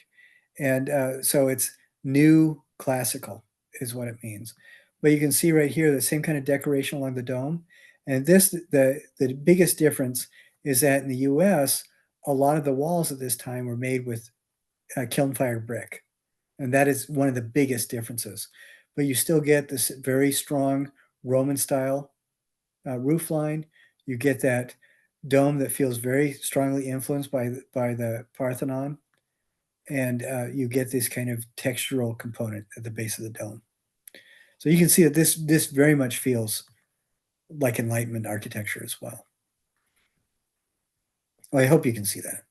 and so it's new classical is what it means. But you can see right here the same kind of decoration along the dome, and the biggest difference is that in the U.S. a lot of the walls at this time were made with kiln fired brick, and that is one of the biggest differences. But you still get this very strong Roman style roof line. You get that dome that feels very strongly influenced by the Parthenon, and you get this kind of textural component at the base of the dome. So you can see that this very much feels like Enlightenment architecture as well. Well, I hope you can see that.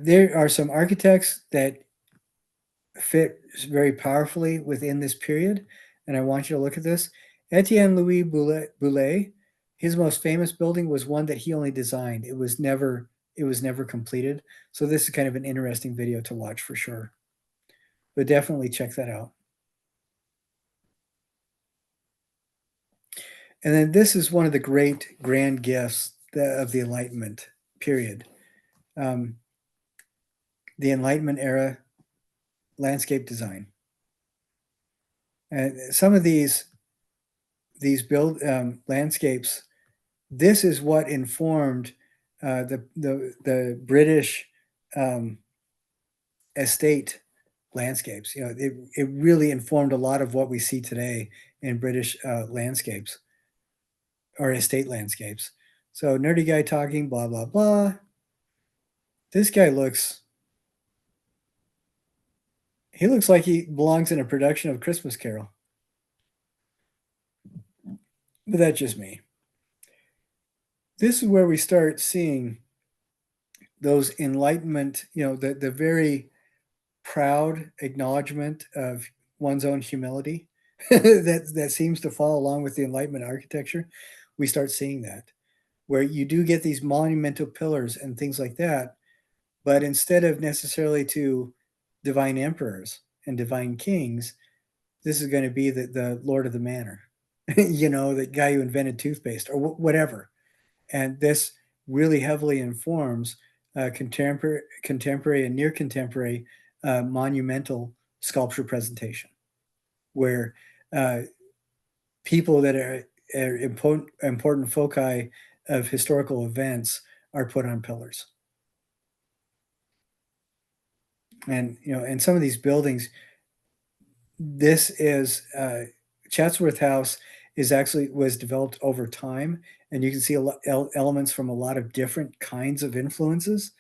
There are some architects that fit very powerfully within this period, and I want you to look at this. Etienne Louis Boulet His most famous building was one that he only designed. It was never completed. So this is kind of an interesting video to watch for sure. But definitely check that out. And then this is one of the great grand gifts of the Enlightenment period. The Enlightenment era landscape design. And some of these build landscapes, this is what informed the British estate landscapes. It really informed a lot of what we see today in British landscapes or estate landscapes. So nerdy guy talking, blah, blah, blah. This guy he looks like he belongs in a production of Christmas Carol. But that's just me. This is where we start seeing those Enlightenment, the very proud acknowledgement of one's own humility that seems to follow along with the Enlightenment architecture. We start seeing that, where you do get these monumental pillars and things like that, but instead of necessarily to divine emperors and divine kings, this is going to be the Lord of the Manor, the guy who invented toothpaste or whatever. And this really heavily informs contemporary and near contemporary monumental sculpture presentation, where people that are important foci of historical events are put on pillars. And some of these buildings, this is Chatsworth House was developed over time, and you can see elements from a lot of different kinds of influences.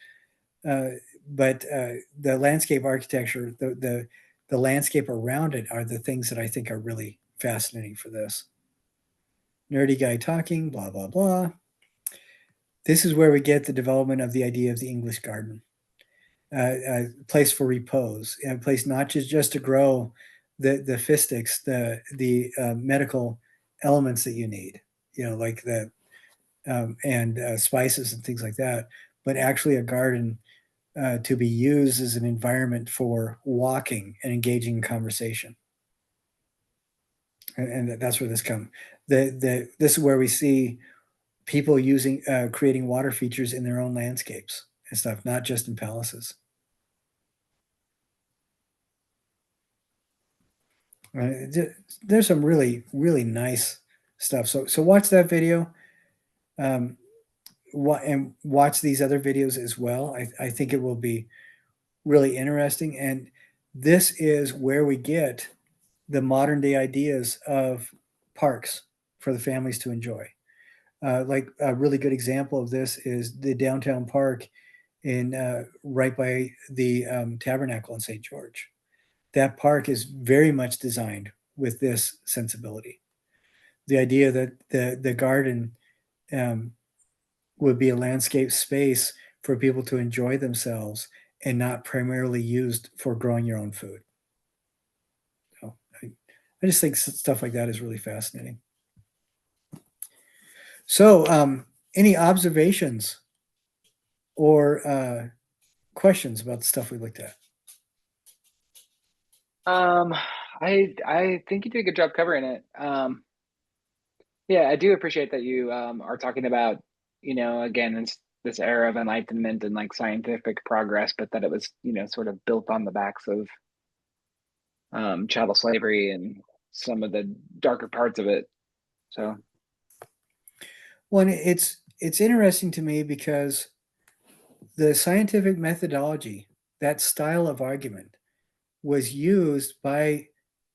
But the landscape architecture, the landscape around it, are the things that I think are really fascinating for this. Nerdy guy talking, blah blah blah. This is where we get the development of the idea of the English garden, a place for repose, a place not just to grow the fistics, the medical elements that you need, like the and spices and things like that, but actually a garden to be used as an environment for walking and engaging in conversation. And that's where this comes. This is where we see people creating water features in their own landscapes and stuff, not just in palaces. There's some really, really nice stuff. So watch that video, and watch these other videos as well. I think it will be really interesting. And this is where we get the modern day ideas of parks for the families to enjoy. Like a really good example of this is the downtown park in right by the Tabernacle in St. George. That park is very much designed with this sensibility. The idea that the garden would be a landscape space for people to enjoy themselves and not primarily used for growing your own food. So I just think stuff like that is really fascinating. So, any observations or questions about the stuff we looked at? I think you did a good job covering it. Yeah, I do appreciate that you are talking about, again, this era of enlightenment and like scientific progress, but that it was, sort of built on the backs of chattel slavery and some of the darker parts of it. So, Well, it's interesting to me because the scientific methodology, that style of argument, was used by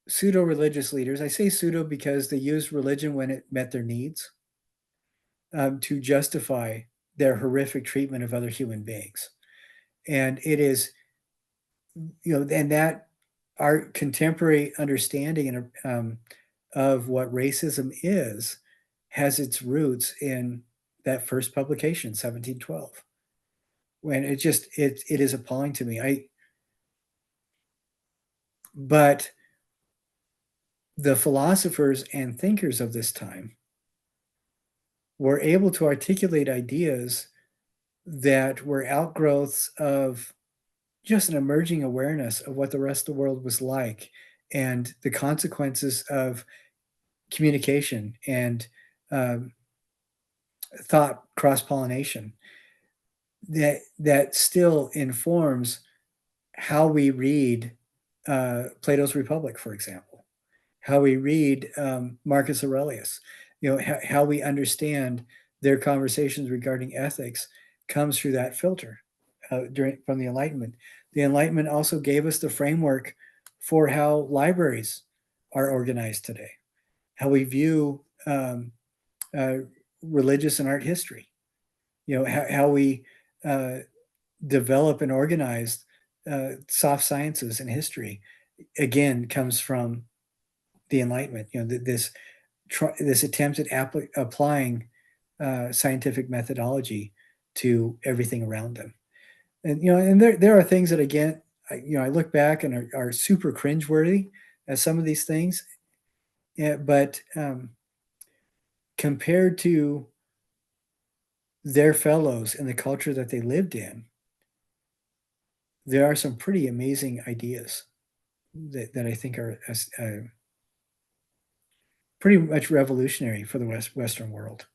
pseudo-religious leaders. I say pseudo because they used religion when it met their needs, to justify their horrific treatment of other human beings. And it is, and that our contemporary understanding of what racism is has its roots in that first publication, 1712. When it is appalling to me. But the philosophers and thinkers of this time were able to articulate ideas that were outgrowths of just an emerging awareness of what the rest of the world was like and the consequences of communication and um, thought cross-pollination that still informs how we read Plato's Republic, for example, how we read Marcus Aurelius, how we understand their conversations regarding ethics comes through that filter from the Enlightenment. The Enlightenment also gave us the framework for how libraries are organized today, how we view uh, religious and art history, how we uh, develop and organize soft sciences and history, again, comes from the Enlightenment. This attempt at applying scientific methodology to everything around them. And there are things that, again, I look back and are super cringeworthy at some of these things, but compared to their fellows and the culture that they lived in, there are some pretty amazing ideas that I think are pretty much revolutionary for the Western world.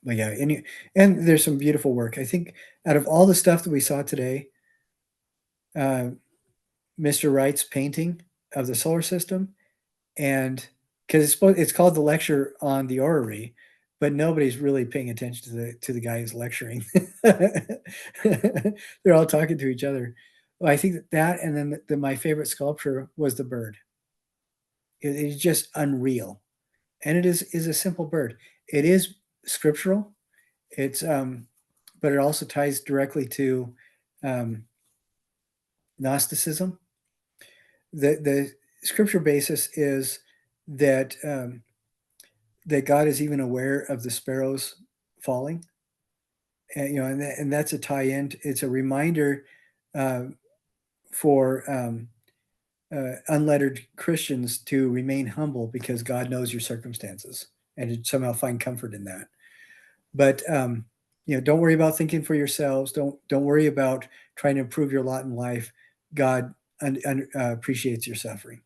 But yeah, and there's some beautiful work. I think out of all the stuff that we saw today, uh, Mr. Wright's painting of the solar system, and because it's called the lecture on the orrery, but nobody's really paying attention to the guy who's lecturing. They're all talking to each other. Well, I think that and then my favorite sculpture was the bird. It is just unreal, and it is a simple bird. It is scriptural. It's but it also ties directly to um, Gnosticism. The scripture basis is that that God is even aware of the sparrows falling, and that's a tie-in. It's a reminder uh, for unlettered Christians to remain humble because God knows your circumstances and to somehow find comfort in that. But don't worry about thinking for yourselves. Don't worry about trying to improve your lot in life. God appreciates your suffering.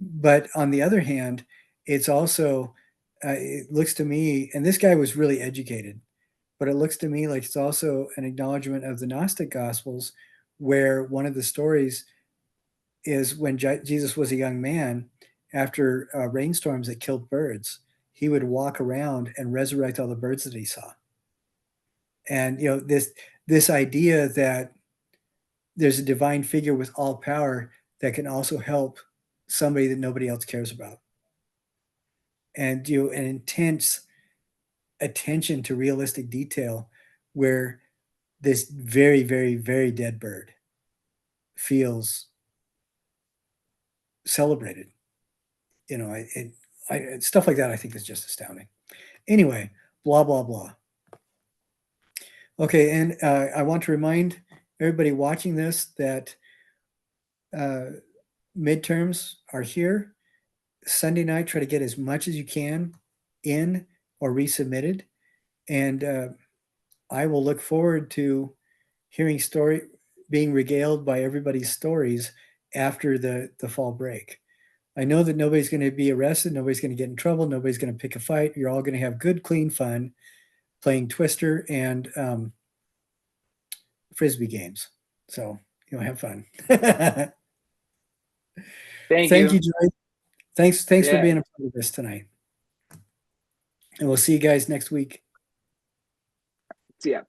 But on the other hand, it's also it looks to me, and this guy was really educated, but it looks to me like it's also an acknowledgement of the Gnostic Gospels, where one of the stories is when Jesus was a young man, after rainstorms that killed birds, he would walk around and resurrect all the birds that he saw. And this idea that there's a divine figure with all power that can also help somebody that nobody else cares about, and an intense attention to realistic detail where this very, very, very dead bird feels celebrated. Stuff like that I think is just astounding. Anyway, blah blah blah. Okay, and I want to remind everybody watching this that midterms are here. Sunday night, try to get as much as you can in or resubmitted, and I will look forward to hearing being regaled by everybody's stories after the fall break. I know that nobody's going to be arrested, nobody's going to get in trouble, nobody's going to pick a fight. You're all going to have good, clean fun playing Twister and frisbee games. So have fun. Thank Thank you. you, Joy. Thanks for Yeah. being a part of this tonight. And we'll see you guys next week. See ya.